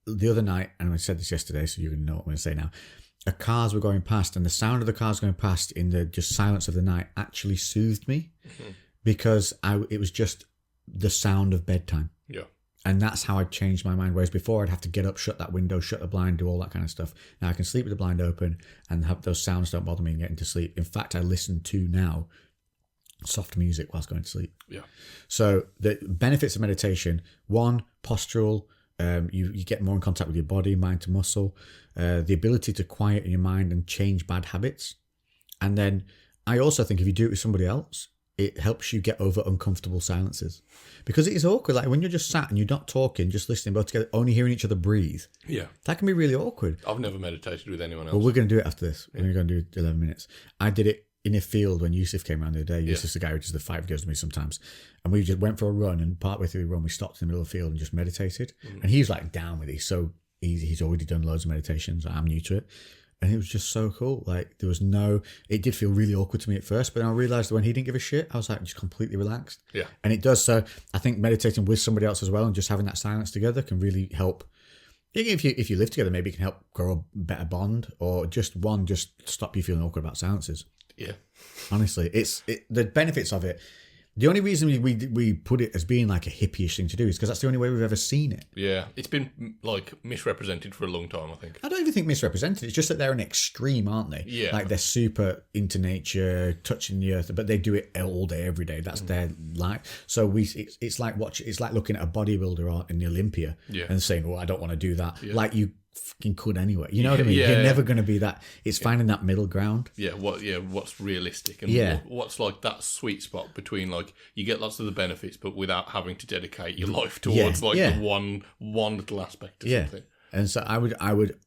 the other night, and I said this yesterday, so you're going to know what I'm going to say now, cars were going past, and the sound of the cars going past in the just silence of the night actually soothed me, because it was just the sound of bedtime. Yeah. And that's how I've changed my mind. Whereas before I'd have to get up, shut that window, shut the blind, do all that kind of stuff. Now I can sleep with the blind open and have those sounds don't bother me and getting to sleep. In fact, I listen to now soft music whilst going to sleep. Yeah. So the benefits of meditation: 1, postural. You get more in contact with your body, mind to muscle. The ability to quiet your mind and change bad habits. And then I also think if you do it with somebody else, it helps you get over uncomfortable silences, because it is awkward. Like when you're just sat and you're not talking, just listening, both together, only hearing each other breathe. Yeah, that can be really awkward. I've never meditated with anyone else. Well, we're going to do it after this. Yeah. We're going to do 11 minutes. I did it in a field when Yusuf came around the other day. Yusuf's the guy who does the fight goes with me sometimes, and we just went for a run. And partway through the run, we stopped in the middle of the field and just meditated. And he's like down with it. So he's already done loads of meditations. I'm new to it. And it was just so cool. Like it did feel really awkward to me at first, but then I realized that when he didn't give a shit, I was like just completely relaxed. Yeah. And it does. So I think meditating with somebody else as well and just having that silence together can really help. If you live together, maybe it can help grow a better bond, or just stop you feeling awkward about silences. Yeah. Honestly, the benefits of it. The only reason we put it as being like a hippie-ish thing to do is because that's the only way we've ever seen it. Yeah, it's been like misrepresented for a long time, I think. I don't even think misrepresented. It's just that they're an extreme, aren't they? Yeah. Like they're super into nature, touching the earth, but they do it all day, every day. That's their life. So it's like looking at a bodybuilder in the Olympia and saying, "Well, I don't want to do that." Yeah. Like you fucking could anyway. You know what I mean? You're never going to be that. It's finding that middle ground. Yeah. What's realistic and what's like that sweet spot between like you get lots of the benefits, but without having to dedicate your life towards the one little aspect of something. And so I would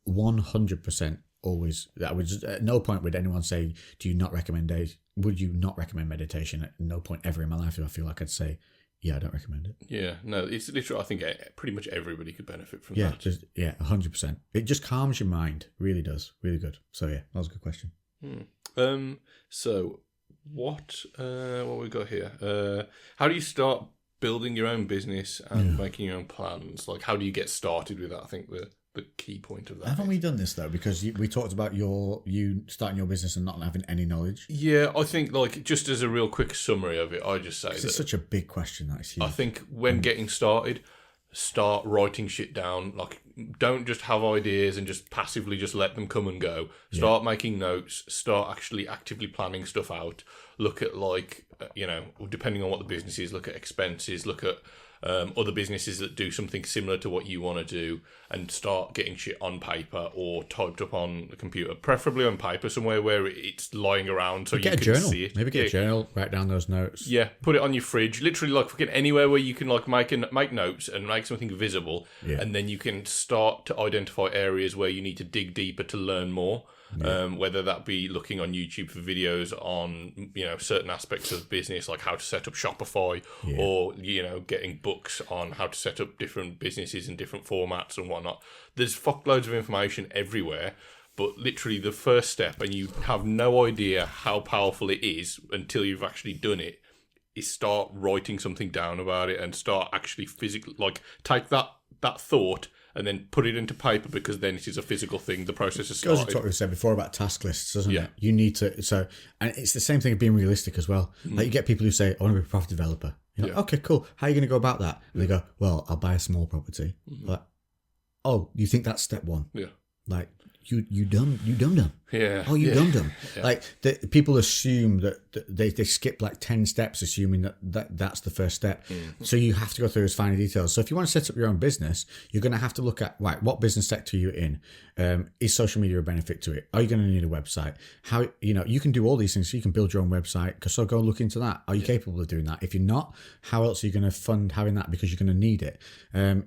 100% always. I would just, at no point would anyone say, "Do you not recommend would you not recommend meditation?" At no point ever in my life do I feel like I'd say, "Yeah, I don't recommend it." Yeah, no, it's literally, I think pretty much everybody could benefit from that. 100%. It just calms your mind. Really does. Really good. So yeah, that was a good question. So what we got here? How do you start building your own business and making your own plans? Like, how do you get started with that? I think the key point of that. Haven't we done this though? Because we talked about you starting your business and not having any knowledge. Yeah, I think like just as a real quick summary of it, I just say that it's such a big question. That is huge. I think when getting started, start writing shit down. Like, don't just have ideas and just passively just let them come and go. Start making notes. Start actually actively planning stuff out. Look at, like, depending on what the business is, look at expenses, look at other businesses that do something similar to what you want to do, and start getting shit on paper or typed up on the computer, preferably on paper somewhere where it's lying around so you can see it. Maybe get a journal, write down those notes. Yeah, put it on your fridge, literally, like, fucking anywhere where you can, like, make notes and make something visible, and then you can start to identify areas where you need to dig deeper to learn more. Whether that be looking on YouTube for videos on, certain aspects of business, like how to set up Shopify, or, getting books on how to set up different businesses in different formats and whatnot. There's fuckloads of information everywhere, but literally the first step, and you have no idea how powerful it is until you've actually done it, is start writing something down about it and start actually physically, like, take that thought and then put it into paper, because then it is a physical thing. The process is started. It goes to what we said before about task lists, doesn't it? You need to, and it's the same thing of being realistic as well. Like, you get people who say, I want to be a property developer. You're like, okay, cool. How are you going to go about that? And they go, well, I'll buy a small property. Like, oh, you think that's step one? Yeah. Like, you dumb. Yeah. Oh, you dumb. Yeah. Like, people assume that they skip like 10 steps, assuming that's the first step. So you have to go through those finer details. So if you want to set up your own business, you're going to have to look at, right, what business sector you're in. Is social media a benefit to it? Are you going to need a website? How, you can do all these things. So you can build your own website. So go look into that. Are you capable of doing that? If you're not, how else are you going to fund having that? Because you're going to need it.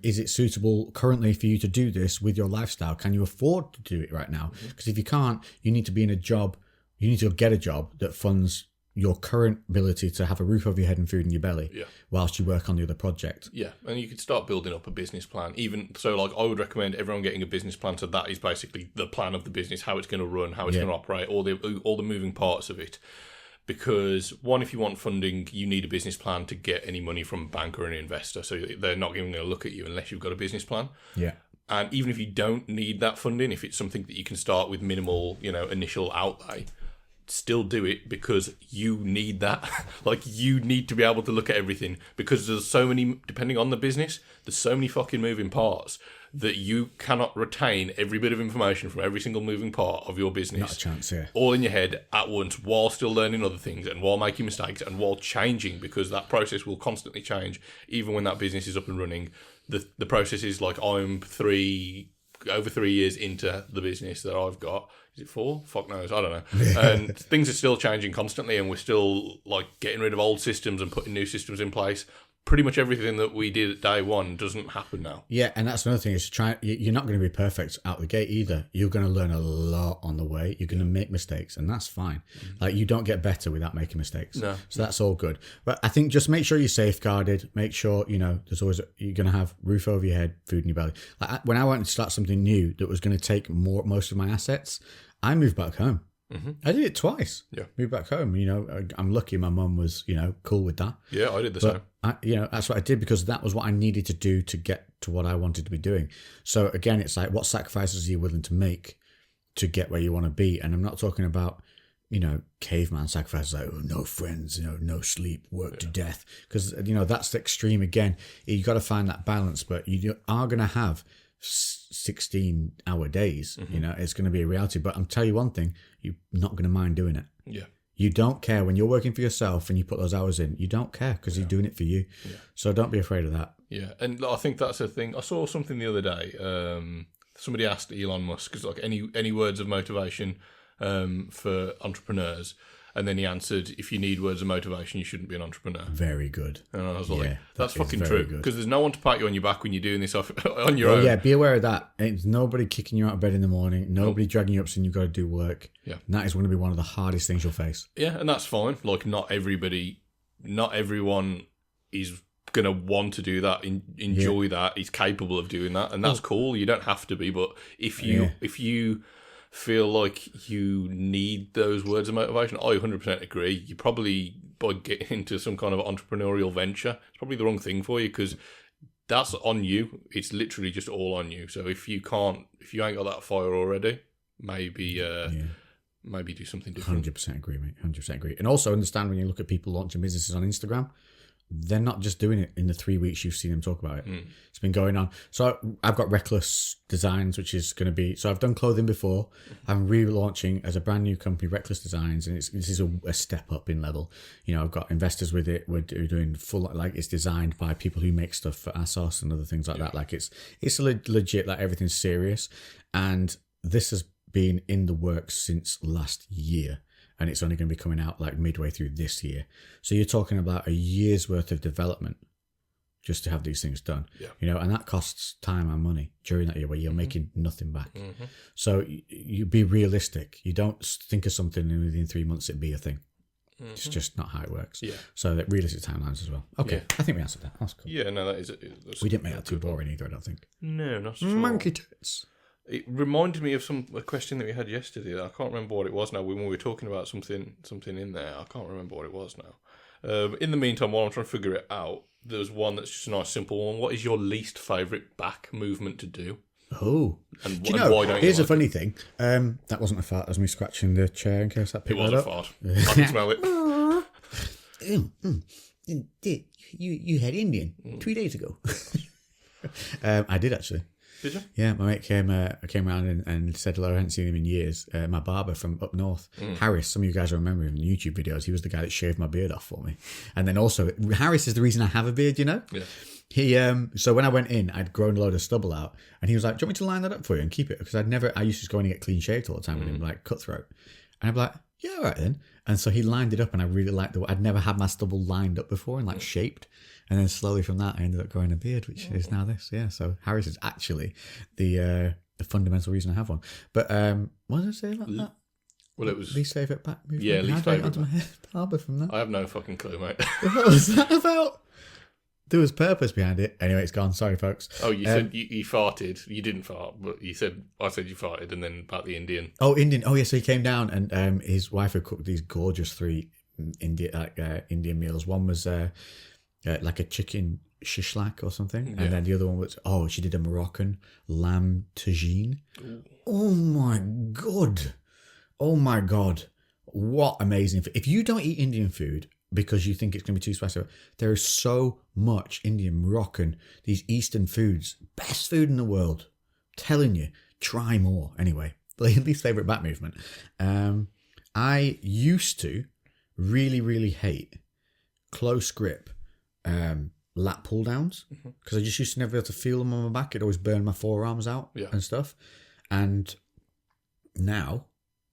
Is it suitable currently for you to do this with your lifestyle? Can you afford to do it right now? Because if you can't, you need to be in a job. You need to get a job that funds your current ability to have a roof over your head and food in your belly whilst you work on the other project. Yeah, and you could start building up a business plan. Even so, like, I would recommend everyone getting a business plan. So that is basically the plan of the business, how it's going to run, how it's going to operate, all the moving parts of it. Because, one, if you want funding, you need a business plan to get any money from a bank or an investor. So they're not going to look at you unless you've got a business plan. Yeah. And even if you don't need that funding, if it's something that you can start with minimal, initial outlay, still do it, because you need that. Like, you need to be able to look at everything, because there's so many, depending on the business, there's so many fucking moving parts that you cannot retain every bit of information from every single moving part of your business. Not a chance, yeah. All in your head at once, while still learning other things and while making mistakes and while changing, because that process will constantly change, even when that business is up and running. The process is, like, I'm over 3 years into the business that I've got. Is it 4? Fuck knows, I don't know. And things are still changing constantly, and we're still, like, getting rid of old systems and putting new systems in place. Pretty much everything that we did at day one doesn't happen now. Yeah, and that's another thing, is you're not going to be perfect out the gate either. You're going to learn a lot on the way. You're going to make mistakes, and that's fine. Like, you don't get better without making mistakes. No. So that's all good. But I think just make sure you're safeguarded. Make sure, there's always, you're going to have roof over your head, food in your belly. Like, when I wanted to start something new that was going to take most of my assets, I moved back home. I did it twice. Yeah, moved back home. I'm lucky my mum was, cool with that. Yeah, I did the same. That's what I did, because that was what I needed to do to get to what I wanted to be doing. So again, it's like, what sacrifices are you willing to make to get where you want to be? And I'm not talking about, caveman sacrifices, like, no friends, no sleep, work to death. Because, that's the extreme again. You got to find that balance, but you are going to have 16-hour days. It's going to be a reality. But I'm tell you one thing, you're not going to mind doing it. Yeah. You don't care when you're working for yourself and you put those hours in. You don't care, because you're doing it for you. Yeah. So don't be afraid of that. Yeah, and I think that's a thing. I saw something the other day. Somebody asked Elon Musk, because, like, any words of motivation for entrepreneurs. And then he answered, if you need words of motivation, you shouldn't be an entrepreneur. Very good. And I was like, that's fucking true. Because there's no one to pat you on your back when you're doing this on your own. Yeah, be aware of that. It's nobody kicking you out of bed in the morning. Nobody dragging you up saying you've got to do work. Yeah. And that is going to be one of the hardest things you'll face. Yeah, and that's fine. Like, not everyone is going to want to do that, enjoy that, is capable of doing that. And that's cool. You don't have to be. But if you feel like you need those words of motivation, I 100% agree. You probably, by getting into some kind of entrepreneurial venture, it's probably the wrong thing for you, because that's on you. It's literally just all on you. So if you ain't got that fire already, maybe do something different. 100% agree, mate. 100% agree. And also understand, when you look at people launching businesses on Instagram, they're not just doing it in the 3 weeks you've seen them talk about it. It's been going on. So I've got Reckless Designs, which is going to be... So I've done clothing before. I'm relaunching as a brand new company, Reckless Designs, and this is a step up in level. You know, I've got investors with it. We're doing full... Like, it's designed by people who make stuff for ASOS and other things like that. Like, it's legit, like, everything's serious. And this has been in the works since last year. And it's only going to be coming out like midway through this year. So you're talking about a year's worth of development just to have these things done. Yeah. You know, and that costs time and money during that year where you're making nothing back. So you be realistic. You don't think of something and within 3 months it'd be a thing. It's just not how it works. Yeah. So that realistic timelines as well. Okay, I think we answered that. That's cool. Yeah, no, that is... We didn't make that too boring either, I don't think. No, not at all. Monkey tits. It reminded me of a question that we had yesterday. I can't remember what it was now. When we were talking about something in there, I can't remember what it was now. In the meantime, while I'm trying to figure it out, there's one that's just a nice, simple one. What is your least favourite back movement to do? Oh, and do you know? Why don't here's you a funny thing. That wasn't a fart. That was me scratching the chair in case that picked it was that a up. fart. I can smell it. You had Indian 3 days ago. I did actually. Did you? Yeah, my mate came around and said hello. I hadn't seen him in years. My barber from up north, Harris. Some of you guys will remember him in the YouTube videos. He was the guy that shaved my beard off for me. And then also, Harris is the reason I have a beard, you know? Yeah. He so when I went in, I'd grown a load of stubble out, and he was like, "Do you want me to line that up for you and keep it?" Because I used to just go in and get clean shaved all the time with him, like cutthroat. And I'd be like, "Yeah, all right then." And so he lined it up, and I really liked I'd never had my stubble lined up before and like shaped. And then slowly from that, I ended up growing a beard, which is now this. Yeah, so Harris is actually the fundamental reason I have one. But what did I say about that? Well, it was... Least favourite back movement? Yeah, least favourite. Barber from that. I have no fucking clue, mate. What was that about? There was purpose behind it. Anyway, it's gone. Sorry, folks. Oh, you said you farted. You didn't fart, but I said you farted, and then about the Indian. Oh, Indian. Oh, yeah, so he came down, and his wife had cooked these gorgeous 3 Indian meals. One was... like a chicken shishlak or something. And then the other one was, she did a Moroccan lamb tagine. Ooh. Oh my God. What amazing. If you don't eat Indian food because you think it's going to be too spicy, there is so much Indian, Moroccan, these Eastern foods. Best food in the world. I'm telling you, try more. Anyway, least favourite back movement. I used to really, really hate close grip lat pull downs because I just used to never be able to feel them on my back. It always burned my forearms out and stuff. And now,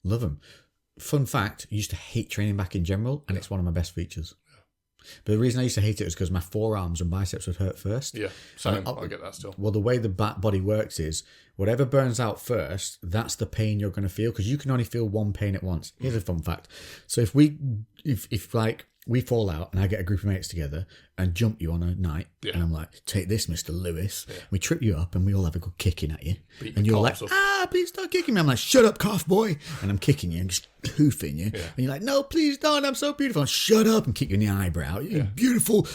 love them. Fun fact, I used to hate training back in general, and it's one of my best features. But the reason I used to hate it was because my forearms and biceps would hurt first. Yeah, same. I get that still. Well, the way the back body works is whatever burns out first, that's the pain you're going to feel because you can only feel one pain at once. Here's a fun fact. So if we fall out and I get a group of mates together and jump you on a night and I'm like, take this, Mr. Lewis. Yeah. We trip you up and we all have a good kicking at you. And you're like, please stop kicking me. I'm like, shut up, cough boy. And I'm kicking you and just hoofing you. Yeah. And you're like, no, please don't. I'm so beautiful. And shut up and kick you in the eyebrow. You beautiful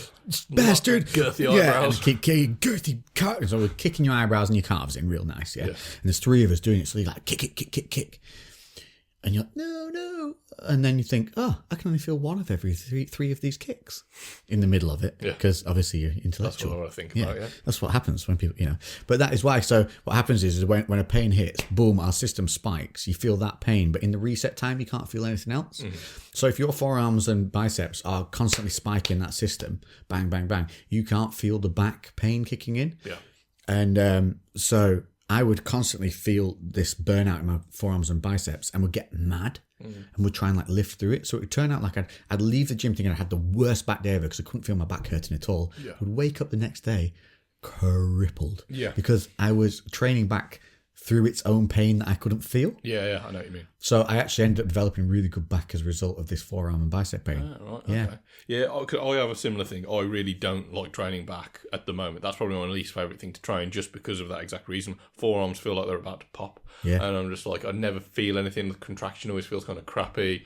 bastard. Girthy eyebrows. And girthy cut. So we're kicking your eyebrows and your calves in real nice. Yeah. And there's 3 of us doing it. So you're like, kick. And you're like, no. And then you think, I can only feel one of every three of these kicks in the middle of it. Because obviously you're intellectual. That's what I think about, That's what happens when people, But that is why. So what happens is when a pain hits, boom, our system spikes. You feel that pain. But in the reset time, you can't feel anything else. So if your forearms and biceps are constantly spiking that system, bang, bang, bang, you can't feel the back pain kicking in. Yeah. And so... I would constantly feel this burnout in my forearms and biceps and would get mad and would try and lift through it. So it would turn out like I'd leave the gym thinking I had the worst back day ever because I couldn't feel my back hurting at all. Yeah. I would wake up the next day crippled because I was training back through its own pain that I couldn't feel. Yeah, I know what you mean. So I actually ended up developing really good back as a result of this forearm and bicep pain. Right, okay. Yeah, I have a similar thing. I really don't like training back at the moment. That's probably my least favourite thing to train just because of that exact reason. Forearms feel like they're about to pop. Yeah. And I'm just like, I never feel anything. The contraction always feels kind of crappy.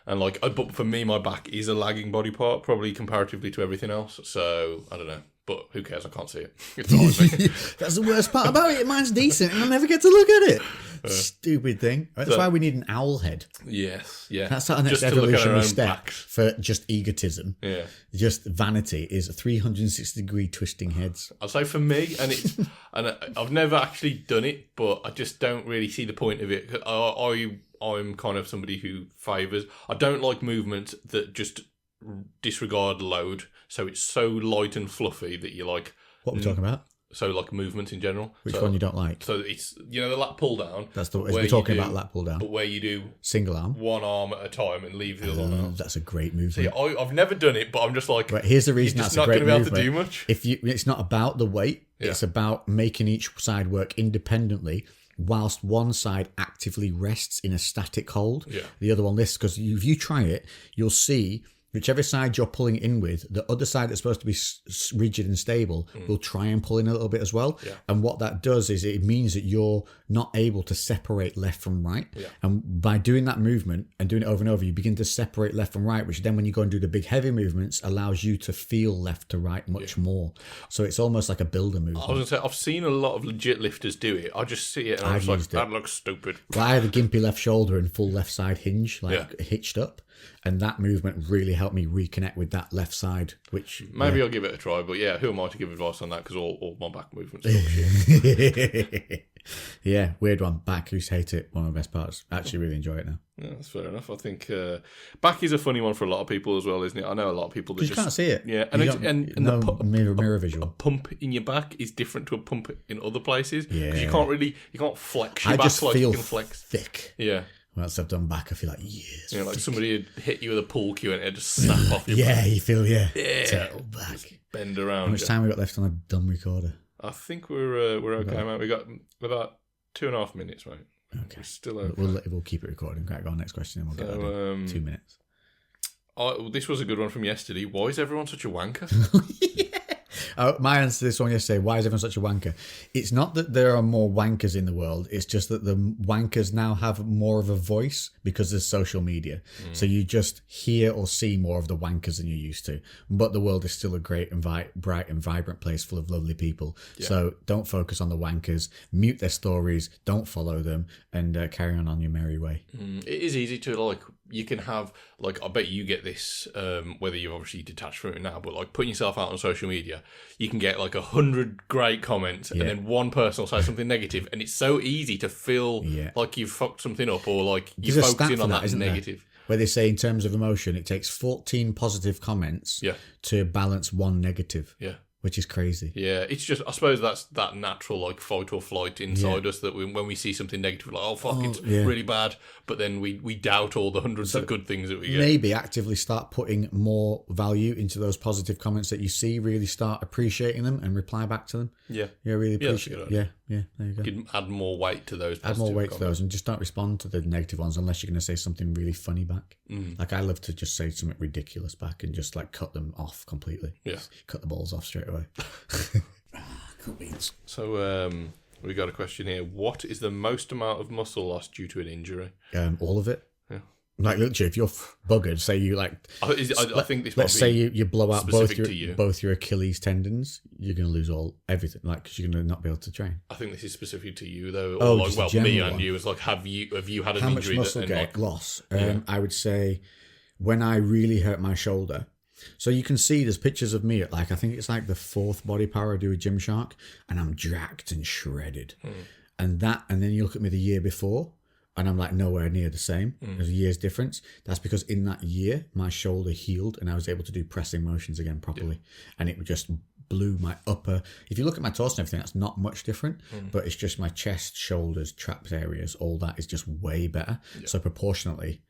And but for me, my back is a lagging body part, probably comparatively to everything else. So, I don't know. But who cares? I can't see it. It's not me. That's the worst part about it. Mine's decent and I never get to look at it. Stupid thing. That's why we need an owl head. Yes, yeah. That's our next Just to look at our evolutionary own step backs. for just egotism. Yeah. Just vanity is 360-degree twisting heads. I'd say for me, and I've never actually done it, but I just don't really see the point of it. I'm kind of somebody who favours. I don't like movements that just disregard load. So it's so light and fluffy that you're like. What are we talking about? So like movement in general. Which one you don't like? So it's the lat pull down. That's the we're talking about lat pull down. But where you do single arm, one arm at a time and leave the other one. That's a great movement. See, I've never done it, but I'm just like. Right, here's the reason that's a great movement. Not going to be able to do much. It's not about the weight. Yeah. It's about making each side work independently, whilst one side actively rests in a static hold. Yeah. The other one lifts, because if you try it, you'll see. Whichever side you're pulling in with, the other side that's supposed to be rigid and stable will try and pull in a little bit as well. Yeah. And what that does is it means that you're not able to separate left from right. Yeah. And by doing that movement and doing it over and over, you begin to separate left from right, which then when you go and do the big heavy movements allows you to feel left to right much more. So it's almost like a builder movement. I was going to say, I've seen a lot of legit lifters do it. I just see it and I'm like, that looks stupid. Well, I had a gimpy left shoulder and full left side hinge, hitched up. And that movement really helped me reconnect with that left side, which... Maybe I'll give it a try, but yeah, who am I to give advice on that? Because all my back movements are shit. Yeah, weird one. Back, used to hate it. One of the best parts. Actually really enjoy it now. Yeah, that's fair enough. I think back is a funny one for a lot of people as well, isn't it? I know a lot of people that just... You can't see it. Yeah, and no the mirror visual. A pump in your back is different to a pump in other places. Yeah. Because you can't flex your I back just like feel you can flex. thick. Yeah. Once I've done back, I feel like, yes. You know, like somebody had hit you with a pool cue and it just snap off your back. Yeah, you feel, total back. Just bend around. How much time we got left on a dumb recorder? I think we're okay, mate. We got about 2.5 minutes, mate. Okay. We're still okay. We'll keep it recording. Crack on, next question, and we'll get 2 minutes. This was a good one from yesterday. Why is everyone such a wanker? My answer to this one yesterday, why is everyone such a wanker? It's not that there are more wankers in the world. It's just that the wankers now have more of a voice because there's social media. So you just hear or see more of the wankers than you used to. But the world is still a great and bright and vibrant place full of lovely people. Yeah. So don't focus on the wankers. Mute their stories. Don't follow them. And carry on your merry way. It is easy to, you can have, I bet you get this, whether you're obviously detached from it now, but putting yourself out on social media, you can get 100 great comments and then one person will say something negative, and it's so easy to feel like you've fucked something up or you're focusing on that negative. Where they say in terms of emotion, it takes 14 positive comments to balance one negative. Yeah. Which is crazy. Yeah, it's just, I suppose that's that natural fight or flight inside us that when we see something negative, it's really bad, but then we doubt all the hundreds of good things that we get. Maybe actively start putting more value into those positive comments that you see, really start appreciating them and reply back to them. Yeah. Yeah, really appreciate it. Yeah, there you go. You can add more weight to those positive Add more weight comments. to those and just don't respond to the negative ones unless you're going to say something really funny back. I love to just say something ridiculous back and just cut them off completely. Yeah. Just cut the balls off straight away. Cool beans. So we got a question here. What is the most amount of muscle loss due to an injury? All of it. Yeah. Literally, if you're buggered, say you I think this. Let's say you blow out both both your Achilles tendons, you're going to lose everything, because you're going to not be able to train. I think this is specific to you though. Oh, me and you. It's have you had an injury? How much muscle loss? I would say when I really hurt my shoulder. So you can see there's pictures of me at I think it's the fourth body power I do with Gymshark, and I'm jacked and shredded. And then you look at me the year before, and I'm nowhere near the same. There's a year's difference. That's because in that year, my shoulder healed and I was able to do pressing motions again properly. And it just blew my upper... If you look at my torso and everything, that's not much different, but it's just my chest, shoulders, traps areas, all that is just way better. Yeah. So proportionately...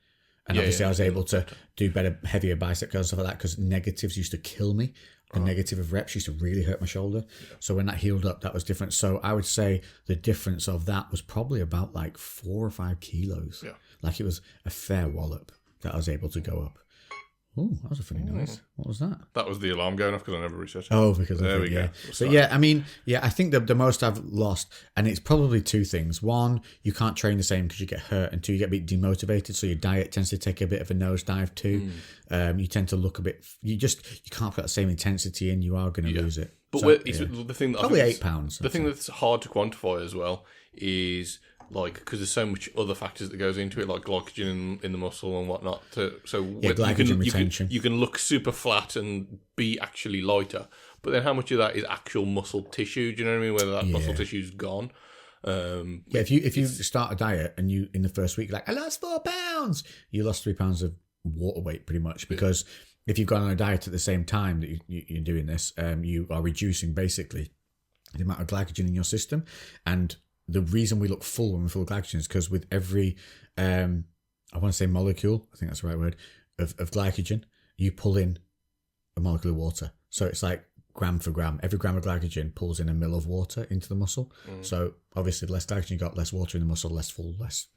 And obviously I was able to do better, heavier bicep curls and stuff like that because negatives used to kill me. The negative of reps used to really hurt my shoulder. Yeah. So when that healed up, that was different. So I would say the difference of that was probably about 4 or 5 kilos. Yeah. It was a fair wallop that I was able to go up. Oh, that was a funny noise. What was that? That was the alarm going off because I never researched it. Oh, because there we go. So I think the most I've lost, and it's probably 2 things. 1, you can't train the same because you get hurt, and 2, you get a bit demotivated, so your diet tends to take a bit of a nosedive too. You tend to look a bit... You can't put that same intensity in, you are going to lose it. But the thing that probably 8 pounds. The thing that's hard to quantify as well is like, because there's so much other factors that goes into it, like glycogen in the muscle and whatnot. Glycogen retention. You can look super flat and be actually lighter, but then how much of that is actual muscle tissue? Do you know what I mean? Whether that muscle tissue's gone. If you start a diet and you in the first week, like, I lost 4 pounds, you lost 3 pounds of water weight pretty much, because if you've gone on a diet at the same time that you're doing this, you are reducing basically the amount of glycogen in your system. And the reason we look full when we're full of glycogen is because with every, I want to say molecule, I think that's the right word, of glycogen, you pull in a molecule of water. So it's like gram for gram. Every gram of glycogen pulls in a mil of water into the muscle. So obviously, the less glycogen you got, less water in the muscle, less full, less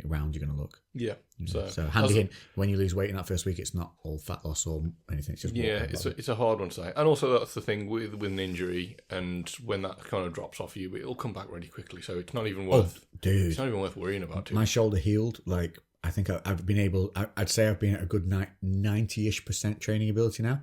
round you're going to look. Yeah. So handy hint, when you lose weight in that first week, it's not all fat loss or anything. It's just it's a hard one to say. And also that's the thing with an injury, and when that kind of drops off you, it'll come back really quickly. So it's not even worth. It's not even worth worrying about. My shoulder healed. Like, I think I've been able. I'd say I've been at a good 90-ish% training ability now,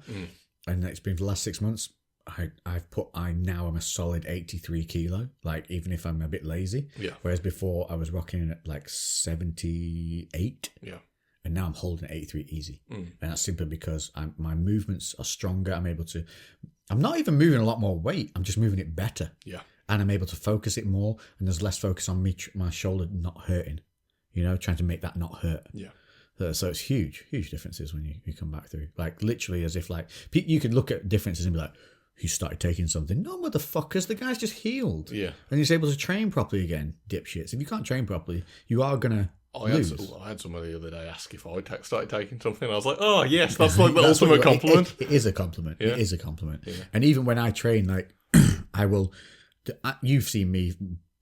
and it's been for the last 6 months. I now am a solid 83 kilo, like, even if I'm a bit lazy. Yeah. Whereas before I was rocking at like 78. Yeah. And now I'm holding at 83 easy. And that's simply because my movements are stronger. I'm not even moving a lot more weight. I'm just moving it better. Yeah. And I'm able to focus it more. And there's less focus on my shoulder not hurting, trying to make that not hurt. Yeah. So it's huge differences when you come back through. Like, literally as if, like, you could look at differences and be like, he started taking something. No, motherfuckers, the guy's just healed. Yeah. And he's able to train properly again, dipshits. If you can't train properly, you are going to lose. I had somebody the other day ask if I started taking something. I was like, oh, yes, that's like the ultimate compliment. It is a compliment. Yeah. It is a compliment. Yeah. And even when I train, like, I will... You've seen me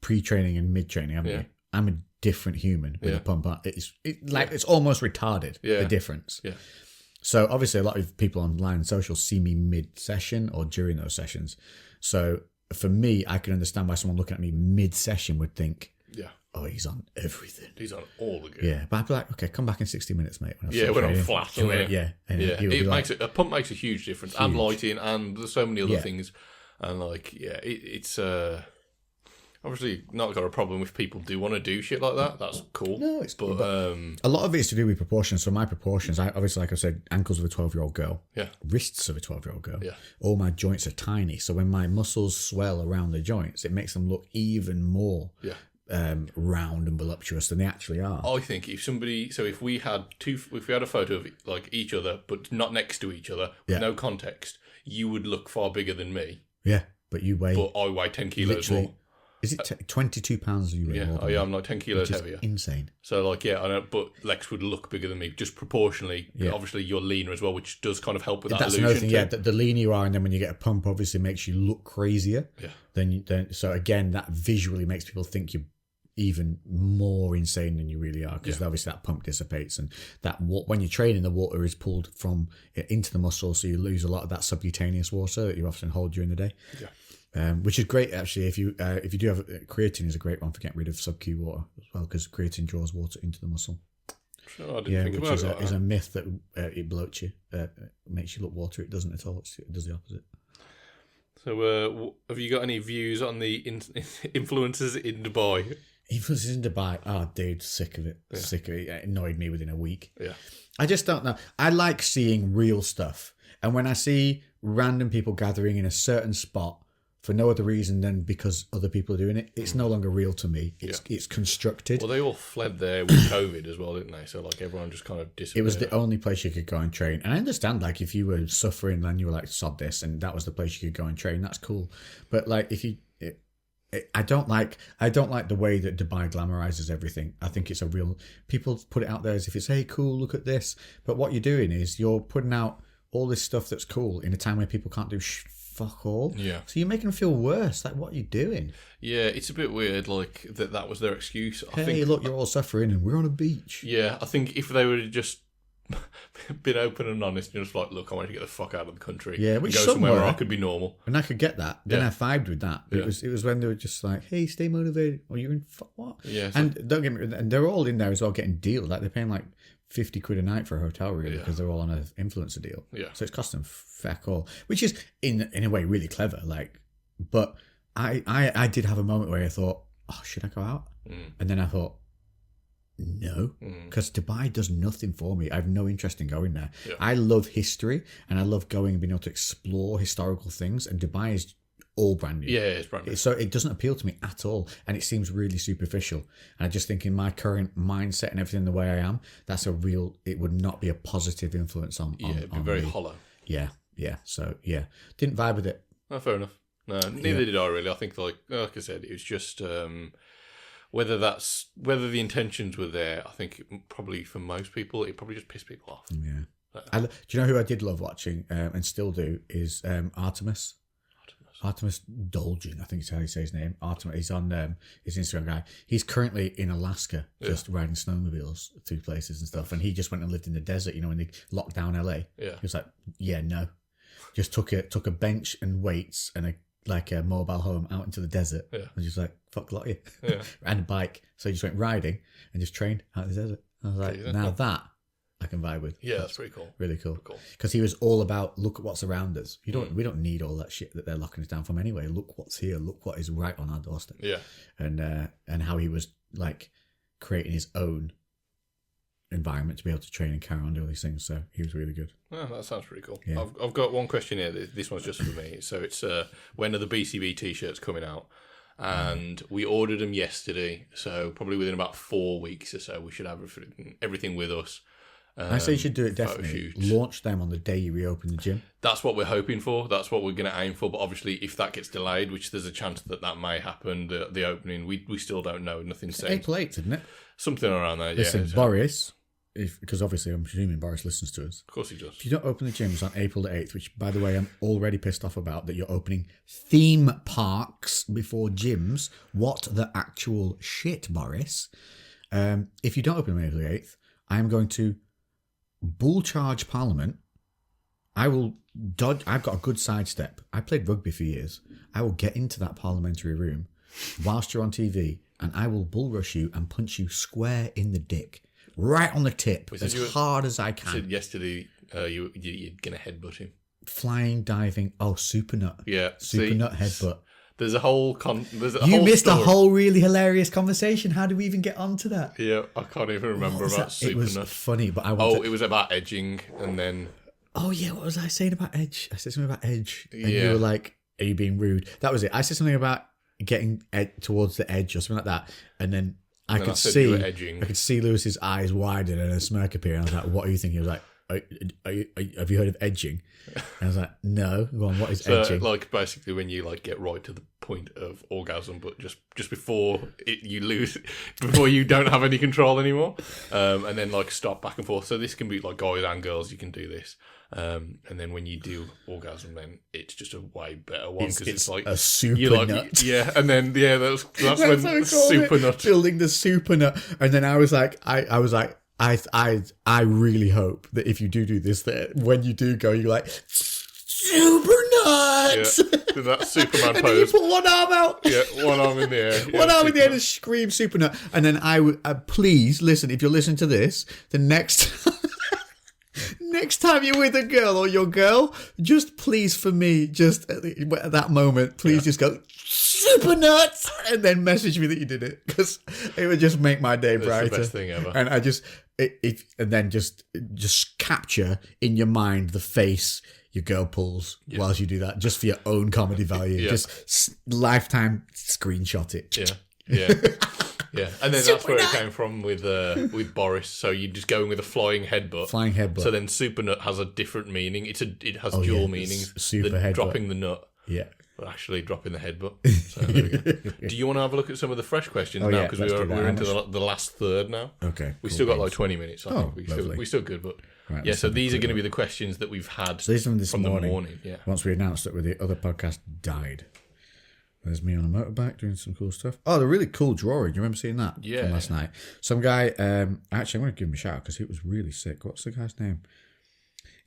pre-training and mid-training, haven't you? I'm a different human with a pump on. It's almost retarded, the difference. Yeah. So obviously a lot of people online and social see me mid-session or during those sessions. So for me, I can understand why someone looking at me mid-session would think, oh, he's on everything. He's on all the good. Yeah, but I'd be like, okay, come back in 60 minutes, mate. When I'm flat. A pump makes a huge difference. Huge. And lighting, and there's so many other things. And like, it's obviously not got a problem if people do want to do shit like that. That's cool. No, it's cool. But a lot of it is to do with proportions. So my proportions, obviously, like I said, ankles of a 12-year-old girl. Yeah. Wrists of a 12-year-old girl. Yeah. All my joints are tiny. So when my muscles swell around the joints, it makes them look even more round and voluptuous than they actually are. I think if we had a photo of like each other, but not next to each other, with no context, you would look far bigger than me. Yeah, but you weigh... But I weigh 10 kilos more. Is it 22 pounds you weigh more than I'm like 10 kilos heavier. Insane. So like, I know, but Lex would look bigger than me, just proportionally. Yeah. Obviously, you're leaner as well, which does kind of help with that illusion. That's another thing, the leaner you are, and then when you get a pump, obviously makes you look crazier. Yeah. So again, that visually makes people think you're even more insane than you really are, because obviously that pump dissipates, and that when you're training, the water is pulled from into the muscle, so you lose a lot of that subcutaneous water that you often hold during the day. Yeah. Which is great actually. If you do have creatine, is a great one for getting rid of sub-Q water as well, because creatine draws water into the muscle. Sure, I didn't think about it. Which is a myth that it bloats you, makes you look watery. It doesn't at all. It does the opposite. So, have you got any views on the influencers in Dubai? Influencers in Dubai. Oh, dude, sick of it. Yeah. Sick of it. It annoyed me within a week. Yeah. I just don't know. I like seeing real stuff, and when I see random people gathering in a certain spot for no other reason than because other people are doing it, it's no longer real to me. It's constructed. Well, they all fled there with COVID as well, didn't they? So like everyone just kind of disappeared. It was the only place you could go and train. And I understand, like, if you were suffering and you were like, sod this, and that was the place you could go and train, that's cool. But like, if you... I don't like the way that Dubai glamorizes everything. I think it's a real... People put it out there as if it's, hey, cool, look at this. But what you're doing is you're putting out all this stuff that's cool in a time where people can't do fuck all. Yeah. So you're making them feel worse. Like, what are you doing? Yeah, it's a bit weird, like, that was their excuse. I think, look, you're all suffering and we're on a beach. Yeah, I think if they would have just been open and honest and just like, look, I want to get the fuck out of the country. Yeah, which go somewhere where I could be normal. And I could get that. Then Yeah. I vibed with that. Yeah. It was when they were just like, hey, stay motivated. Or you're in what? Yeah. And don't get me, and they're all in there as well getting deals. Like, they're paying like 50 quid a night for a hotel room because they're all on an influencer deal. Yeah. So it's costing feck all, which is in a way really clever. Like, but I did have a moment where I thought, oh, should I go out? And then I thought, no, because Dubai does nothing for me. I have no interest in going there. Yeah. I love history and I love going and being able to explore historical things, and Dubai is all brand new. Yeah, it's brand new. So it doesn't appeal to me at all, and it seems really superficial. And I just think in my current mindset and everything the way I am, it would not be a positive influence on it'd be very hollow. Yeah. So yeah, didn't vibe with it. Oh, fair enough. No, neither did I really. I think like I said, it was just whether the intentions were there. I think probably for most people, it probably just pissed people off. Yeah. Do you know who I did love watching and still do is Artemis Dolgin, I think is how you say his name. Artemis. He's on his Instagram guy. He's currently in Alaska, just riding snowmobiles through places and stuff. And he just went and lived in the desert. When they locked down LA. Yeah. He was like, yeah, no. Just took a bench and weights and a mobile home out into the desert. Yeah. And just like, fuck lot of you. Yeah. And a bike. So he just went riding and just trained out in the desert. I was like, now that I can vibe with. Yeah, that's pretty cool. Really cool. Because he was all about, look at what's around us. We don't need all that shit that they're locking us down from anyway. Look what's here. Look what is right on our doorstep. Yeah. And how he was like creating his own environment to be able to train and carry on do all these things. So he was really good. Oh, that sounds pretty cool. Yeah. I've got one question here. This one's just for me. So it's when are the BCB t-shirts coming out? And we ordered them yesterday. So probably within about 4 weeks or so, we should have everything with us. I say you should do it definitely. Launch them on the day you reopen the gym. That's what we're hoping for. That's what we're going to aim for. But obviously, if that gets delayed, which there's a chance that may happen, the opening, we still don't know. Nothing's set. April 8th, isn't it? Something around there. Listen, Boris, because obviously I'm presuming Boris listens to us. Of course he does. If you don't open the gyms on April the 8th, which by the way I'm already pissed off about that you're opening theme parks before gyms. What the actual shit, Boris? If you don't open them on April the 8th, I am going to bull charge Parliament. I will dodge. I've got a good sidestep. I played rugby for years. I will get into that parliamentary room whilst you're on TV, and I will bull rush you and punch you square in the dick, right on the tip, hard as I can. You said yesterday you're going to headbutt him. Flying, diving. Oh, super nut. Yeah, super nut headbutt. There's a whole. You missed a whole really hilarious conversation. How did we even get onto that? Yeah, I can't even remember about super nut. It was funny, but it was about edging, and then. Oh yeah, what was I saying about edge? I said something about edge, and you were like, "Are you being rude?" That was it. I said something about getting towards the edge or something like that, and then I could see Lewis's eyes widen and a smirk appear. And I was like, "What are you thinking?" He was like, have you heard of edging? And I was like, no. Go on, what is edging? Like basically when you like get right to the point of orgasm, but just before you lose, before you don't have any control anymore, and then like stop back and forth. So this can be like guys and girls. You can do this, and then when you do orgasm, then it's just a way better one because it's like a super nut. Yeah, and then that's when super nut building the super nut, and then I was like, I really hope that if you do this, that when you do go, you're like, super nuts! Yeah, that Superman and pose. Then you put one arm out. Yeah, one arm in the air. Yeah, one arm in the air and scream super nut. And then I would, please, listen, if you're listening to this, the next time you're with a girl or your girl, just please for me, just at that moment, please just go, super nuts, and then message me that you did it, because it would just make my day brighter. It's the best thing ever. And I just and then just capture in your mind the face your girl pulls whilst you do that, just for your own comedy value. Just lifetime screenshot it. Yeah, and then that's where it came from with Boris. So you're just going with a flying headbutt. So then super nut has a different meaning. It has dual meanings. Super headbutt. Dropping the nut. Yeah. But actually dropping the headbutt. So there we go. Do you want to have a look at some of the fresh questions now? Because we're into the last third now. Okay. We've still got like 20 minutes. I think we're still good. But right, so these are going to be the questions that we've had from the morning. Yeah. Once we announced that the other podcast died. There's me on a motorbike doing some cool stuff. Oh, the really cool drawing. Do you remember seeing that? Yeah. From last night. Some guy, actually, I'm going to give him a shout out because it was really sick. What's the guy's name?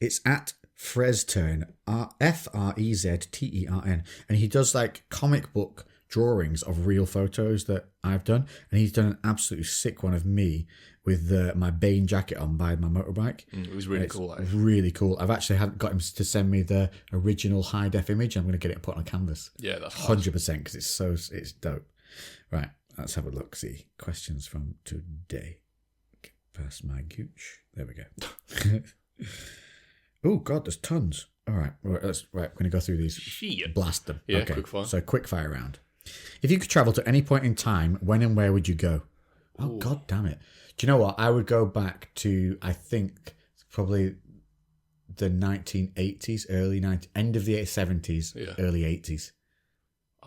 It's at Freztern, Frezetern. And he does like comic book drawings of real photos that I've done. And he's done an absolutely sick one of me with my Bane jacket on by my motorbike. It was really cool. Really cool. I've actually got him to send me the original high def image. I'm going to get it put on a canvas. Yeah, that's 100% because it's dope. Right. Let's have a look. See questions from today. Get past my gooch. There we go. Oh God, there's tons. All right, we're going to go through these. Shit. Blast them. Yeah, okay. quick fire. So quick fire round. If you could travel to any point in time, when and where would you go? Oh, God damn it. Do you know what? I would go back to, I think, probably the 1980s, end of the 70s, early 80s.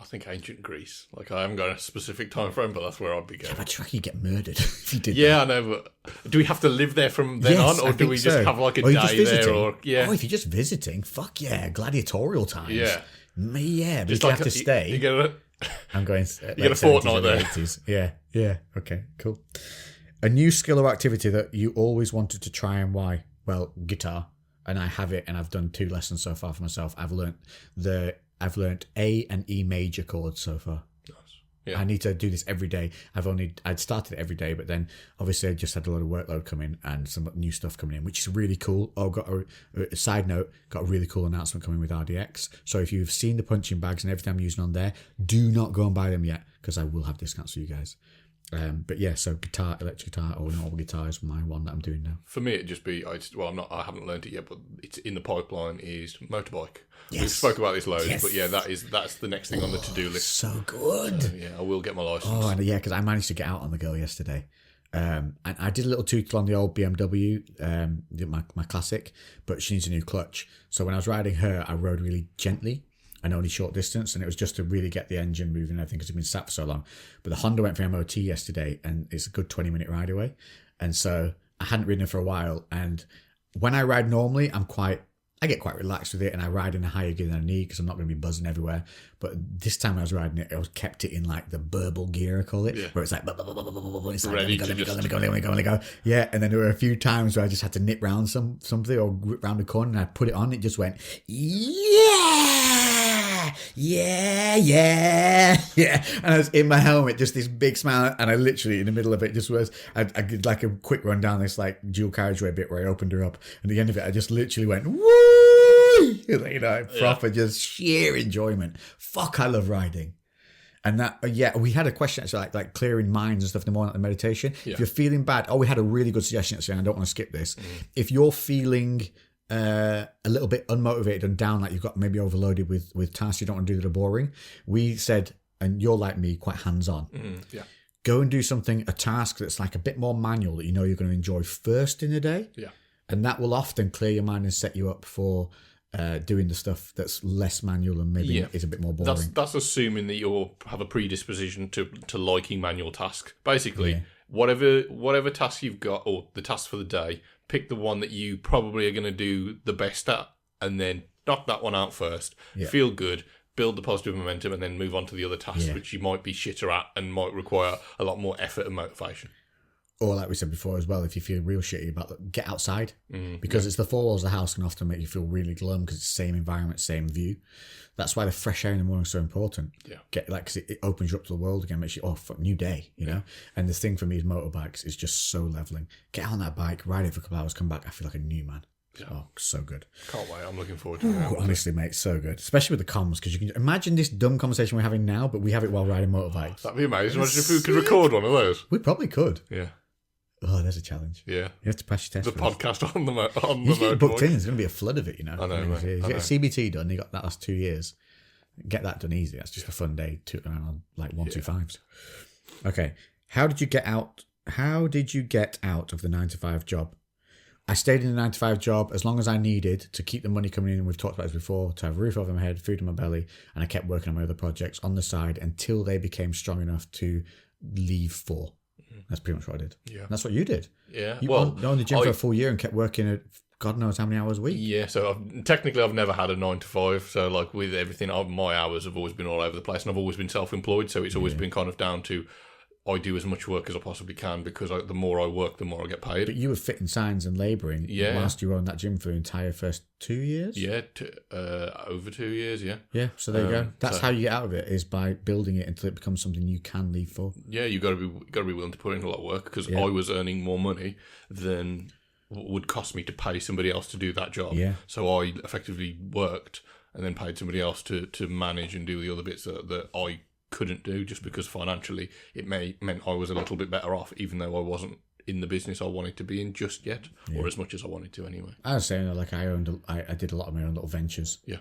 I think ancient Greece. Like, I haven't got a specific time frame, but that's where I'd be going. Yeah, but you get murdered if you did that. Yeah, I know, but do we have to live there from then on, or do we just have like a day there? Or Oh, if you're just visiting, fuck yeah, gladiatorial times. Yeah. Yeah, but Just you like have to stay. You get I'm going. you get a fortnight there. 80s. Yeah. Okay, cool. A new skill or activity that you always wanted to try and why? Well, guitar, and I have it, and I've done 2 lessons so far for myself. I've learnt A and E major chords so far. Nice. Yeah. I need to do this every day. I'd started it every day, but then obviously I just had a lot of workload coming and some new stuff coming in, which is really cool. Oh, got a side note, got a really cool announcement coming with RDX. So if you've seen the punching bags and everything I'm using on there, do not go and buy them yet, because I will have discounts for you guys. But yeah, so guitar, electric guitar or normal guitar is my one that I'm doing now. For me, it'd just be, I haven't learned it yet, but it's in the pipeline, is motorbike. Yes. We spoke about this loads, Yes. but yeah, that's the next thing on the to-do list. So good. Yeah, I will get my license. Oh, and yeah, because I managed to get out on the go yesterday. And I did a little tutorial on the old BMW, my classic, but she needs a new clutch. So when I was riding her, I rode really gently and only short distance, and it was just to really get the engine moving and everything because it's been sat for so long. But the Honda went for MOT yesterday, and it's a good 20-minute ride away. And so I hadn't ridden it for a while. And when I ride normally, I get quite relaxed with it, and I ride in a higher gear than I need because I'm not going to be buzzing everywhere. But this time I was riding it, I kept it in like the burble gear, I call it, where it's like, it's like, let me go. Yeah, and then there were a few times where I just had to nip round something or round a corner, and I put it on, it just went, yeah. And I was in my helmet, just this big smile, and I literally, in the middle of it, just was, I did like a quick run down this like dual carriageway bit where I opened her up, and at the end of it, I just literally went, woo! Proper just sheer enjoyment. Fuck, I love riding. And that, we had a question actually, like clearing minds and stuff in the morning at the meditation. Yeah. If you're feeling bad, we had a really good suggestion actually, and I don't want to skip this. If you're feeling a little bit unmotivated and down, like you've got maybe overloaded with tasks you don't want to do that are boring, we said, and you're like me, quite hands-on. Go and do a task that's like a bit more manual that you know you're going to enjoy first in the day. Yeah. And that will often clear your mind and set you up for doing the stuff that's less manual and maybe is a bit more boring. That's assuming that you have a predisposition to liking manual tasks. Basically, whatever task you've got, or the task for the day, pick the one that you probably are going to do the best at, and then knock that one out first. Feel good, build the positive momentum, and then move on to the other tasks which you might be shitter at and might require a lot more effort and motivation. Or like we said before as well, if you feel real shitty about it, get outside. Because it's the four walls of the house can often make you feel really glum because it's the same environment, same view. That's why the fresh air in the morning is so important. Yeah. Because it opens you up to the world again, makes you, new day, you know? And the thing for me is motorbikes is just so leveling. Get on that bike, ride it for a couple hours, come back, I feel like a new man. Yeah. Oh, so good. Can't wait. I'm looking forward to it. Honestly, mate, so good. Especially with the comms, because you can imagine this dumb conversation we're having now, but we have it while riding motorbikes. That'd be amazing. Imagine if we could record one of those. We probably could. Yeah. Oh, there's a challenge. Yeah. You have to pass your test. The podcast on the you get booked in. There's going to be a flood of it, you know. I know, mate. You get CBT done. You got that last 2 years. Get that done easy. That's just a fun day. Around on like 125s. Okay. How did you get out of the 9-to-5 job? I stayed in the 9-to-5 job as long as I needed to keep the money coming in. And we've talked about this before, to have a roof over my head, food in my belly, and I kept working on my other projects on the side until they became strong enough to leave for. That's pretty much what I did. Yeah. And that's what you did. Yeah. You owned the gym for a full year and kept working at God knows how many hours a week. Yeah. So I've never had a 9-to-5. So like with everything, my hours have always been all over the place, and I've always been self-employed. So it's always been kind of down to, I do as much work as I possibly can because the more I work, the more I get paid. But you were fitting signs and labouring whilst you owned that gym for the entire first 2 years? Yeah, over 2 years, yeah. Yeah, so there you go. That's how you get out of it, is by building it until it becomes something you can leave for. Yeah, you got to be willing to put in a lot of work, because I was earning more money than would cost me to pay somebody else to do that job. Yeah. So I effectively worked and then paid somebody else to manage and do the other bits that I couldn't do just because financially it meant I was a little bit better off, even though I wasn't in the business I wanted to be in just yet, or as much as I wanted to anyway. I was saying, like, I did a lot of my own little ventures. Yeah.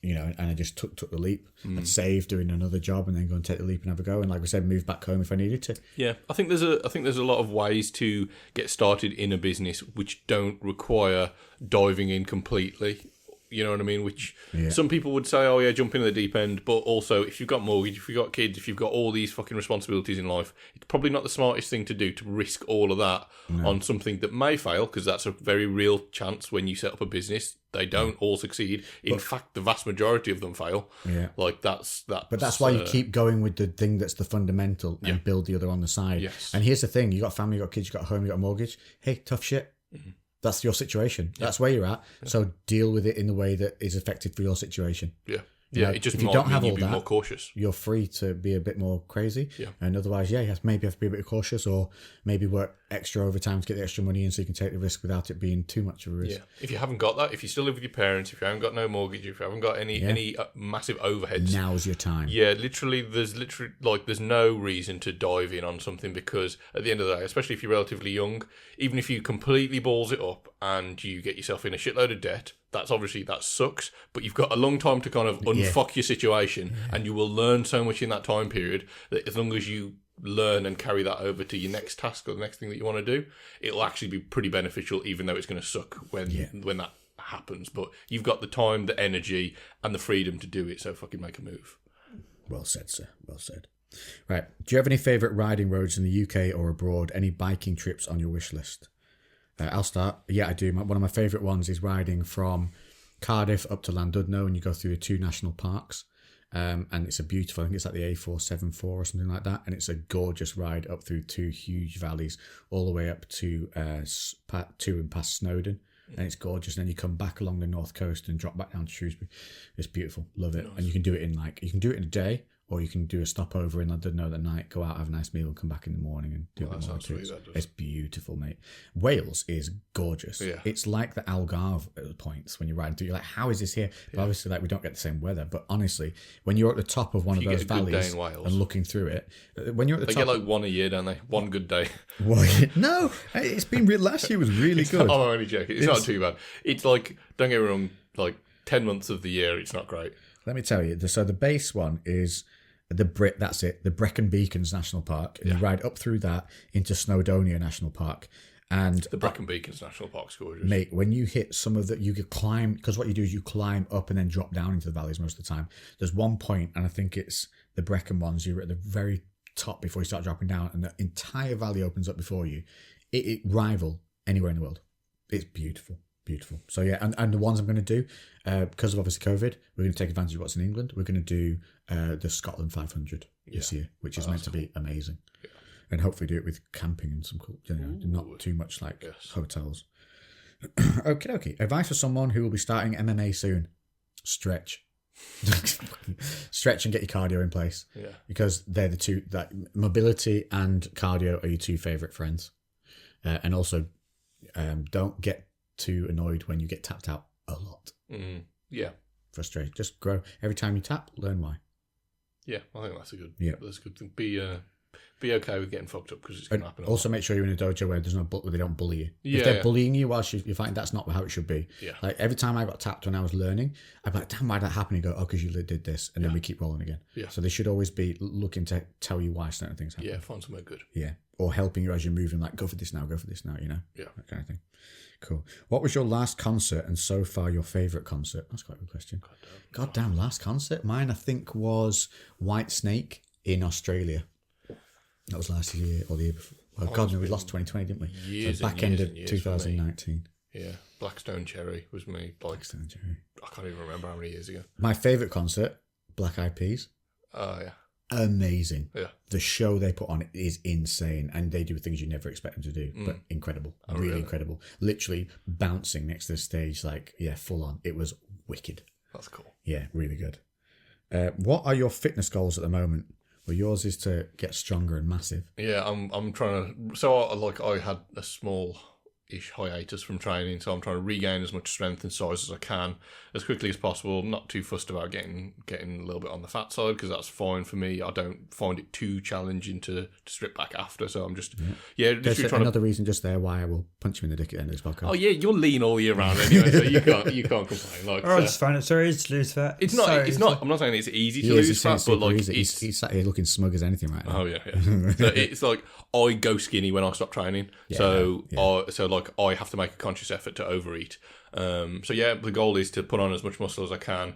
You know, and I just took the leap. I'd save doing another job and then go and take the leap and have a go. And like we said, move back home if I needed to. Yeah, I think there's a lot of ways to get started in a business which don't require diving in completely. You know what I mean? Which some people would say, oh yeah, jump in at the deep end. But also, if you've got mortgage, if you've got kids, if you've got all these fucking responsibilities in life, it's probably not the smartest thing to do to risk all of that on something that may fail, because that's a very real chance when you set up a business. They don't all succeed. In fact, the vast majority of them fail. Yeah. Like that's. But that's why you keep going with the thing that's the fundamental and build the other on the side. Yes. And here's the thing: you got family, you got kids, you got a home, you got a mortgage. Hey, tough shit. Mm-hmm. That's your situation. That's where you're at. So deal with it in the way that is effective for your situation. Yeah. You know, it just if you don't have all be that, more cautious. You're free to be a bit more crazy. Yeah. And otherwise, you maybe have to be a bit cautious, or maybe work extra overtime to get the extra money in so you can take the risk without it being too much of a risk. Yeah. If you haven't got that, if you still live with your parents, if you haven't got no mortgage, if you haven't got any massive overheads, now's your time. Yeah, there's no reason to dive in on something, because at the end of the day, especially if you're relatively young, even if you completely balls it up and you get yourself in a shitload of debt, that sucks, but you've got a long time to kind of unfuck your situation, and you will learn so much in that time period that as long as you learn and carry that over to your next task or the next thing that you want to do, it'll actually be pretty beneficial, even though it's going to suck when that happens. But you've got the time, the energy, and the freedom to do it, so fucking make a move. Well said, sir. Well said. Right. Do you have any favourite riding roads in the UK or abroad? Any biking trips on your wish list? I'll start. Yeah, I do. One of my favourite ones is riding from Cardiff up to Llandudno, and you go through the 2 national parks. And it's a beautiful, I think it's like the A474 or something like that. And it's a gorgeous ride up through 2 huge valleys, all the way up to and past Snowdon. And it's gorgeous. And then you come back along the north coast and drop back down to Shrewsbury. It's beautiful. Love it. Nice. And you can do it in a day, or you can do a stopover in Llandudno that night, go out, have a nice meal, and come back in the morning and do it more too. It's beautiful, mate. Wales is gorgeous. Yeah. It's like the Algarve at points when you're riding through. You're like, how is this here? But obviously, like, we don't get the same weather. But honestly, when you're at the top of one of those valleys and looking through it, when you're at the top, they get like one a year, don't they? One good day. No, it's been real. Last year was really good. I'm only joking. It's not too bad. It's like, don't get me wrong, like 10 months of the year, it's not great. Let me tell you. So the base one is the Brecon Beacons National Park. And you ride up through that into Snowdonia National Park. And the Brecon Beacons National Park's gorgeous. Mate, when you hit some of you could climb, because what you do is you climb up and then drop down into the valleys most of the time. There's one point, and I think it's the Brecon ones, you're at the very top before you start dropping down, and the entire valley opens up before you. It rival anywhere in the world. It's beautiful. Beautiful. So yeah, and the ones I'm going to do, because of obviously COVID, we're going to take advantage of what's in England. We're going to do the Scotland 500 this year, which is meant to be amazing. Yeah. And hopefully do it with camping and some cool, not too much like hotels. Okay. Advice for someone who will be starting MMA soon: stretch. Stretch and get your cardio in place. Yeah. Because they're the two, that mobility and cardio are your 2 favourite friends. And also, don't get too annoyed when you get tapped out a lot. Yeah. Frustrated. Just grow. Every time you tap, learn why. Yeah, I think that's a good thing. Be okay with getting fucked up, because it's going to happen. Also, make sure you're in a dojo where where they don't bully you. If they're bullying you whilst you're fighting, that's not how it should be. Yeah. Like every time I got tapped when I was learning, I'd be like, damn, why did that happen? You go, oh, because you did this, and then we keep rolling again. Yeah. So they should always be looking to tell you why certain things happen. Yeah, find somewhere good. Yeah. Or helping you as you're moving, like, go for this now, you know? Yeah. That kind of thing. Cool. What was your last concert, and so far your favourite concert? That's quite a good question. Goddamn, last concert? Mine, I think, was White Snake in Australia. That was last year or the year before. Well, God, no, we lost 2020, didn't we? So back end of 2019. Yeah. Blackstone Cherry was me. Blackstone Cherry. I can't even remember how many years ago. My favourite concert, Black Eyed Peas. Oh, yeah. Amazing. Yeah. The show they put on is insane, and they do things you never expect them to do, but incredible. Really incredible. Literally bouncing next to the stage, full on. It was wicked. That's cool. Yeah, really good. What are your fitness goals at the moment? Well, yours is to get stronger and massive. Yeah, I'm trying to. So, I had a small month-ish hiatus from training, so I'm trying to regain as much strength and size as I can as quickly as possible. I'm not too fussed about getting a little bit on the fat side, because that's fine for me. I don't find it too challenging to strip back after, so I'm just There's another reason just there why I will punch him in the dick at the end of this podcast. Oh yeah, you're lean all year round anyway, so you can't complain. Like, I just find it so easy to lose fat. It's not. I'm not saying it's easy to lose fat, but like he's sat here looking smug as anything right now. Oh yeah. So it's like I go skinny when I stop training, I have to make a conscious effort to overeat. The goal is to put on as much muscle as I can,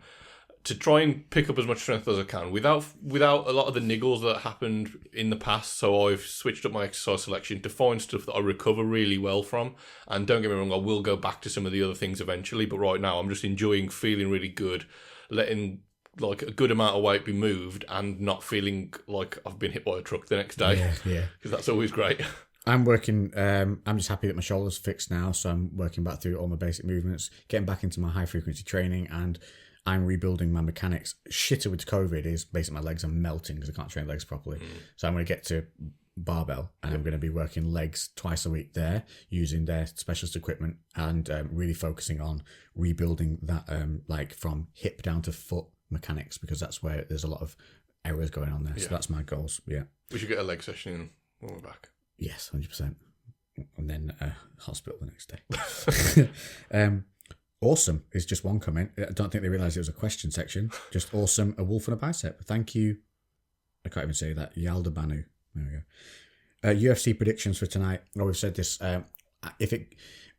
to try and pick up as much strength as I can without a lot of the niggles that happened in the past. So I've switched up my exercise selection to find stuff that I recover really well from. And don't get me wrong, I will go back to some of the other things eventually, but right now I'm just enjoying feeling really good, letting like a good amount of weight be moved and not feeling like I've been hit by a truck the next day. Yeah. Because that's always great. I'm working, I'm just happy that my shoulder's fixed now, so I'm working back through all my basic movements, getting back into my high frequency training, and I'm rebuilding my mechanics. Shitter with COVID is basically my legs are melting because I can't train legs properly. So I'm going to get to barbell, and I'm going to be working legs twice a week there, using their specialist equipment, and really focusing on rebuilding that like from hip down to foot mechanics, because that's where there's a lot of errors going on there. So that's my goals. Yeah, we should get a leg session in when we're back. Yes, 100%. And then hospital the next day. Awesome is just one comment. I don't think they realised it was a question section. Just awesome, a wolf and a bicep. Thank you. I can't even say that. Yalda Banu. There we go. UFC predictions for tonight. Oh, we've said this.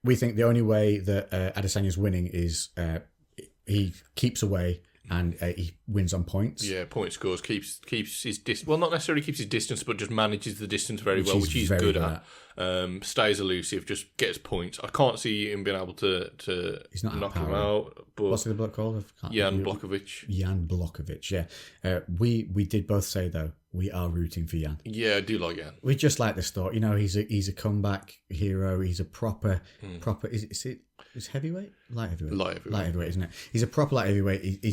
We think the only way that Adesanya's winning is he keeps away and he wins on points. Yeah, point scores, keeps his distance. Well, not necessarily keeps his distance, but just manages the distance very well, which he's good at. Stays elusive, just gets points. I can't see him being able to he's not knock him out. But what's the bloke called? Jan Blachowicz. Jan Blachowicz, yeah. We did both say, though, we are rooting for Jan. Yeah, I do like Jan. We just like this thought. You know, he's a comeback hero. He's a proper. Is heavyweight? Light heavyweight, isn't it? He's a proper light heavyweight.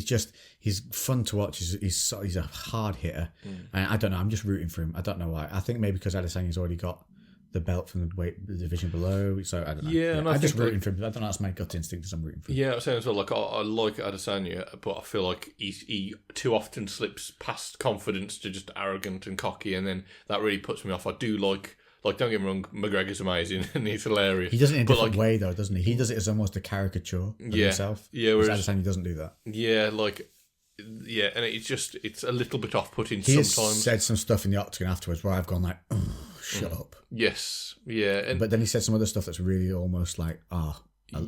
He's fun to watch. He's a hard hitter. And I don't know. I'm just rooting for him. I don't know why. I think maybe because Adesanya's already got the belt from the division below. So I don't know. Yeah, and I'm just rooting for him. I don't know. That's my gut instinct. Is I'm rooting for him. Yeah, I'm saying as well. Like I like Adesanya, but I feel like he too often slips past confidence to just arrogant and cocky, and then that really puts me off. I do like. Like, don't get me wrong, McGregor's amazing and he's hilarious. He does it in a different way, though, doesn't he? He does it as almost a caricature of himself. Yeah, whereas Adesanya doesn't do that. Yeah, and it's a little bit off-putting he sometimes. He said some stuff in the octagon afterwards where I've gone like, oh, shut up. Yes, yeah. But then he said some other stuff that's really almost like,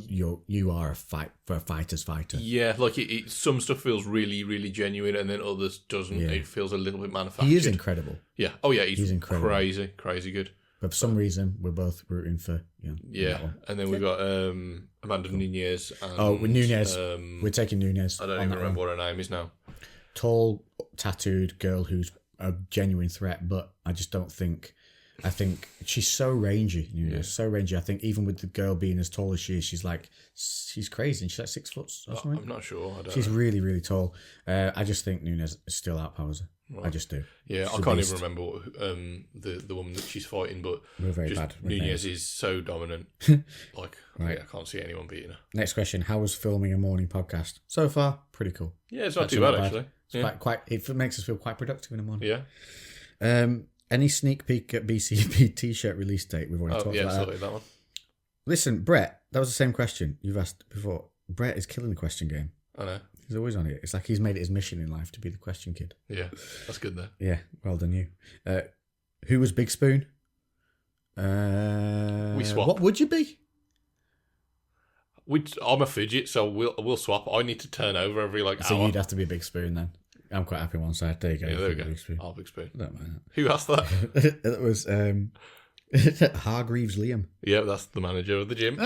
you are a fighter's fighter. Yeah, like some stuff feels really, really genuine, and then others doesn't. Yeah. It feels a little bit manufactured. He is incredible. Yeah. Oh yeah, he's incredible. Crazy good. But for some reason, we're both rooting for Yeah, and then we've got Amanda Nunes. And, Nunes. We're taking Nunes. I don't even remember what her name is now. Tall, tattooed girl who's a genuine threat, but I just don't think. I think she's so rangy. So rangy. I think even with the girl being as tall as she is, she's crazy. And she's like 6 foot or something. I'm not sure. She's really, really tall. I just think Nunes still outpowers her. Right. I just do. Yeah, I can't even remember the woman that she's fighting, but we're very bad. Nunes is so dominant. Right. I can't see anyone beating her. Next question: how was filming a morning podcast so far? Pretty cool. Yeah, it's not too bad actually. It's quite. It makes us feel quite productive in the morning. Yeah. Any sneak peek at BCB t-shirt release date? We've already talked about that one. Listen, Brett, that was the same question you've asked before. Brett is killing the question game. I know. He's always on it. It's like he's made it his mission in life to be the question kid. Yeah, that's good though. Yeah, well done you. Who was Big Spoon? We swap. What would you be? I'm a fidget, so we'll swap. I need to turn over every hour. So you'd have to be a Big Spoon then. I'm quite happy on one side. There you go. Yeah, there we go. Big Spoon. I'll Big Spoon. I don't mind that. Who asked that? It was Hargreaves Liam. Yeah, that's the manager of the gym.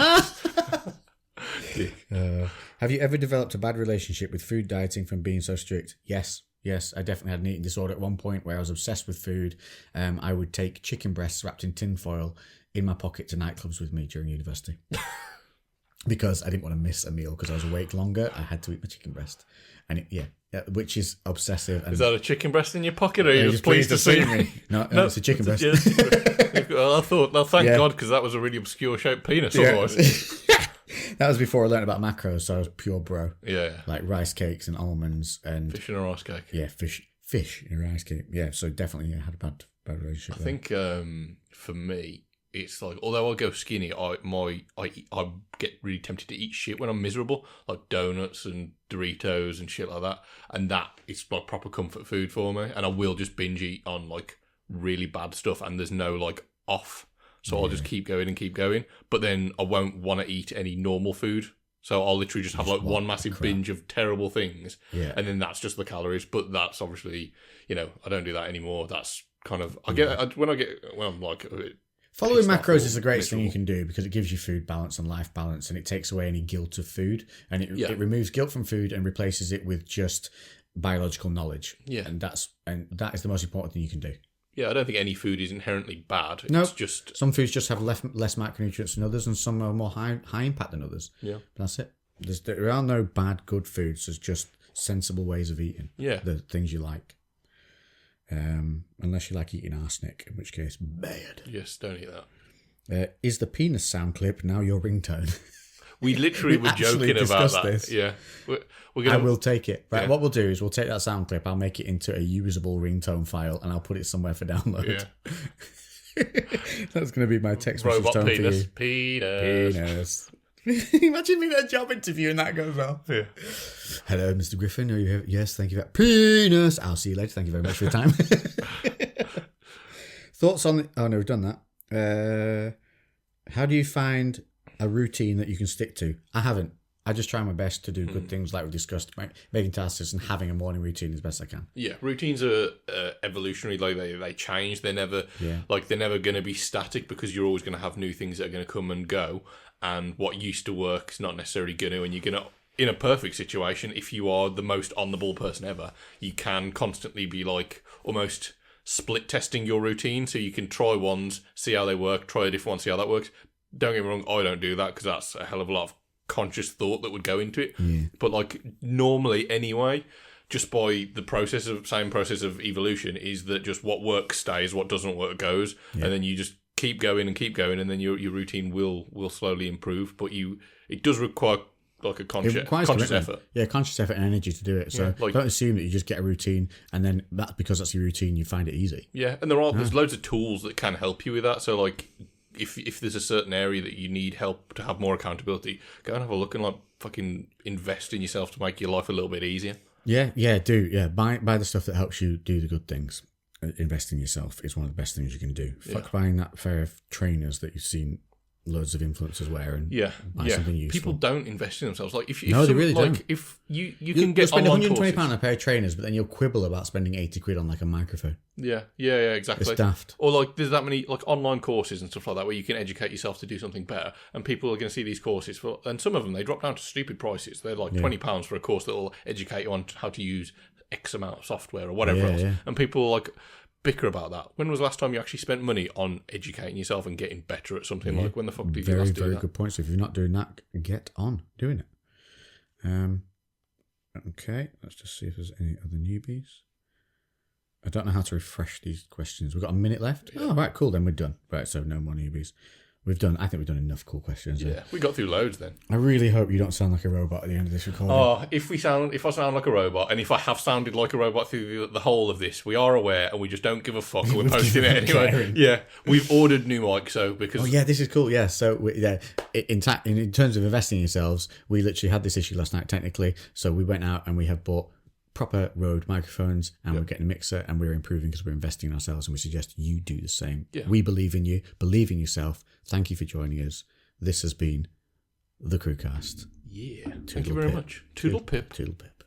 Have you ever developed a bad relationship with food dieting from being so strict? Yes, I definitely had an eating disorder at one point where I was obsessed with food. I would take chicken breasts wrapped in tin foil in my pocket to nightclubs with me during university. Because I didn't want to miss a meal because I was awake longer. I had to eat my chicken breast. And which is obsessive. And is that a chicken breast in your pocket, or are you just pleased to see me? No, it's a chicken breast. Well, I thought, thank Yeah. God, because that was a really obscure shaped penis. Yeah. Otherwise, That was before I learned about macros, so I was pure bro. yeah, Like rice cakes and almonds and fish and a rice cake. yeah, fish in a rice cake. Yeah, so definitely had a bad relationship. I think for me, it's like, although I go skinny, I get really tempted to eat shit when I'm miserable, like donuts and Doritos and shit like that, and that is like proper comfort food for me. And I will just binge eat on like really bad stuff, and there's no like off, so I'll just keep going. But then I won't want to eat any normal food, so I'll literally just have like one massive binge of terrible things, and then that's just the calories. But that's obviously, I don't do that anymore. That's kind of when I'm like. Following macros is the greatest thing you can do because it gives you food balance and life balance, and it takes away any guilt of food, and it removes guilt from food and replaces it with just biological knowledge. Yeah, and that is the most important thing you can do. Yeah, I don't think any food is inherently bad. It's just some foods just have less macronutrients than others, and some are more high impact than others. Yeah, but that's it. There are no bad good foods. There's just sensible ways of eating. Yeah, the things you like. Unless you like eating arsenic, in which case, bad. Yes, don't eat that. Is the penis sound clip now your ringtone? We literally were joking about that. This. Yeah, we're gonna... I will take it. Right, what we'll do is we'll take that sound clip. I'll make it into a usable ringtone file, and I'll put it somewhere for download. Yeah. That's going to be my text message tone penis. For you. Penis. Imagine being a job interview and that goes well. Yeah. Hello, Mr. Griffin. Are you here? Yes, thank you. Penis. I'll see you later. Thank you very much for your time. Thoughts on... Oh, no, we've done that. How do you find a routine that you can stick to? I haven't. I just try my best to do good things like we discussed, making tasks and having a morning routine as best I can. Yeah, routines are evolutionary. Like they change. They're never they're never going to be static because you're always going to have new things that are going to come and go. And what used to work is not necessarily going to. And you're going to, in a perfect situation, if you are the most on the ball person ever, you can constantly be like almost split testing your routine. So you can try ones, see how they work, try a different one, see how that works. Don't get me wrong, I don't do that because that's a hell of a lot of conscious thought that would go into it. But like normally anyway, just by the same process of evolution, is that just what works stays, what doesn't work goes, and then you just keep going, and then your routine will slowly improve. But it does require like a conscious effort. Yeah, conscious effort and energy to do it. So don't assume that you just get a routine and then because that's your routine, you find it easy. Yeah, and there's loads of tools that can help you with that. So like if there's a certain area that you need help to have more accountability, go and have a look and like fucking invest in yourself to make your life a little bit easier. Yeah, do. Yeah, buy the stuff that helps you do the good things. Invest in yourself is one of the best things you can do. Fuck buying that pair of trainers that you've seen loads of influencers wear and buy something useful. People don't invest in themselves. Like if they really don't. If you can get spend online £120 on a pair of trainers, but then you'll quibble about spending £80 on like a microphone. Yeah, exactly. It's daft. Or like there's that many like online courses and stuff like that where you can educate yourself to do something better, and people are going to see these courses and some of them they drop down to stupid prices. They're like £20 for a course that will educate you on how to use X amount of software or whatever else, and people like bicker about that. When was the last time you actually spent money on educating yourself and getting better at something? Like when the fuck did you last do that? Very good point. So if you're not doing that, get on doing it. Okay, let's just see if there's any other newbies. I don't know how to refresh these questions. We've got a minute left. Oh, right, cool. Then we're done. Right, so no more newbies. I think we've done enough cool questions. Yeah, we got through loads then. I really hope you don't sound like a robot at the end of this recording. Oh, if I sound like a robot, and if I have sounded like a robot through the whole of this, we are aware, and we just don't give a fuck. We're posting it anyway. Caring. Yeah, we've ordered new mics, so because... Oh, yeah, this is cool, yeah. So, in terms of investing in yourselves, we literally had this issue last night, technically, so we went out and we have bought proper Rode microphones, and we're getting a mixer, and we're improving because we're investing in ourselves, and we suggest you do the same. Yeah. We believe in you, believe in yourself. Thank you for joining us. This has been the CREWCast. Yeah. Thank you very much. Toodle pip. Toodle pip.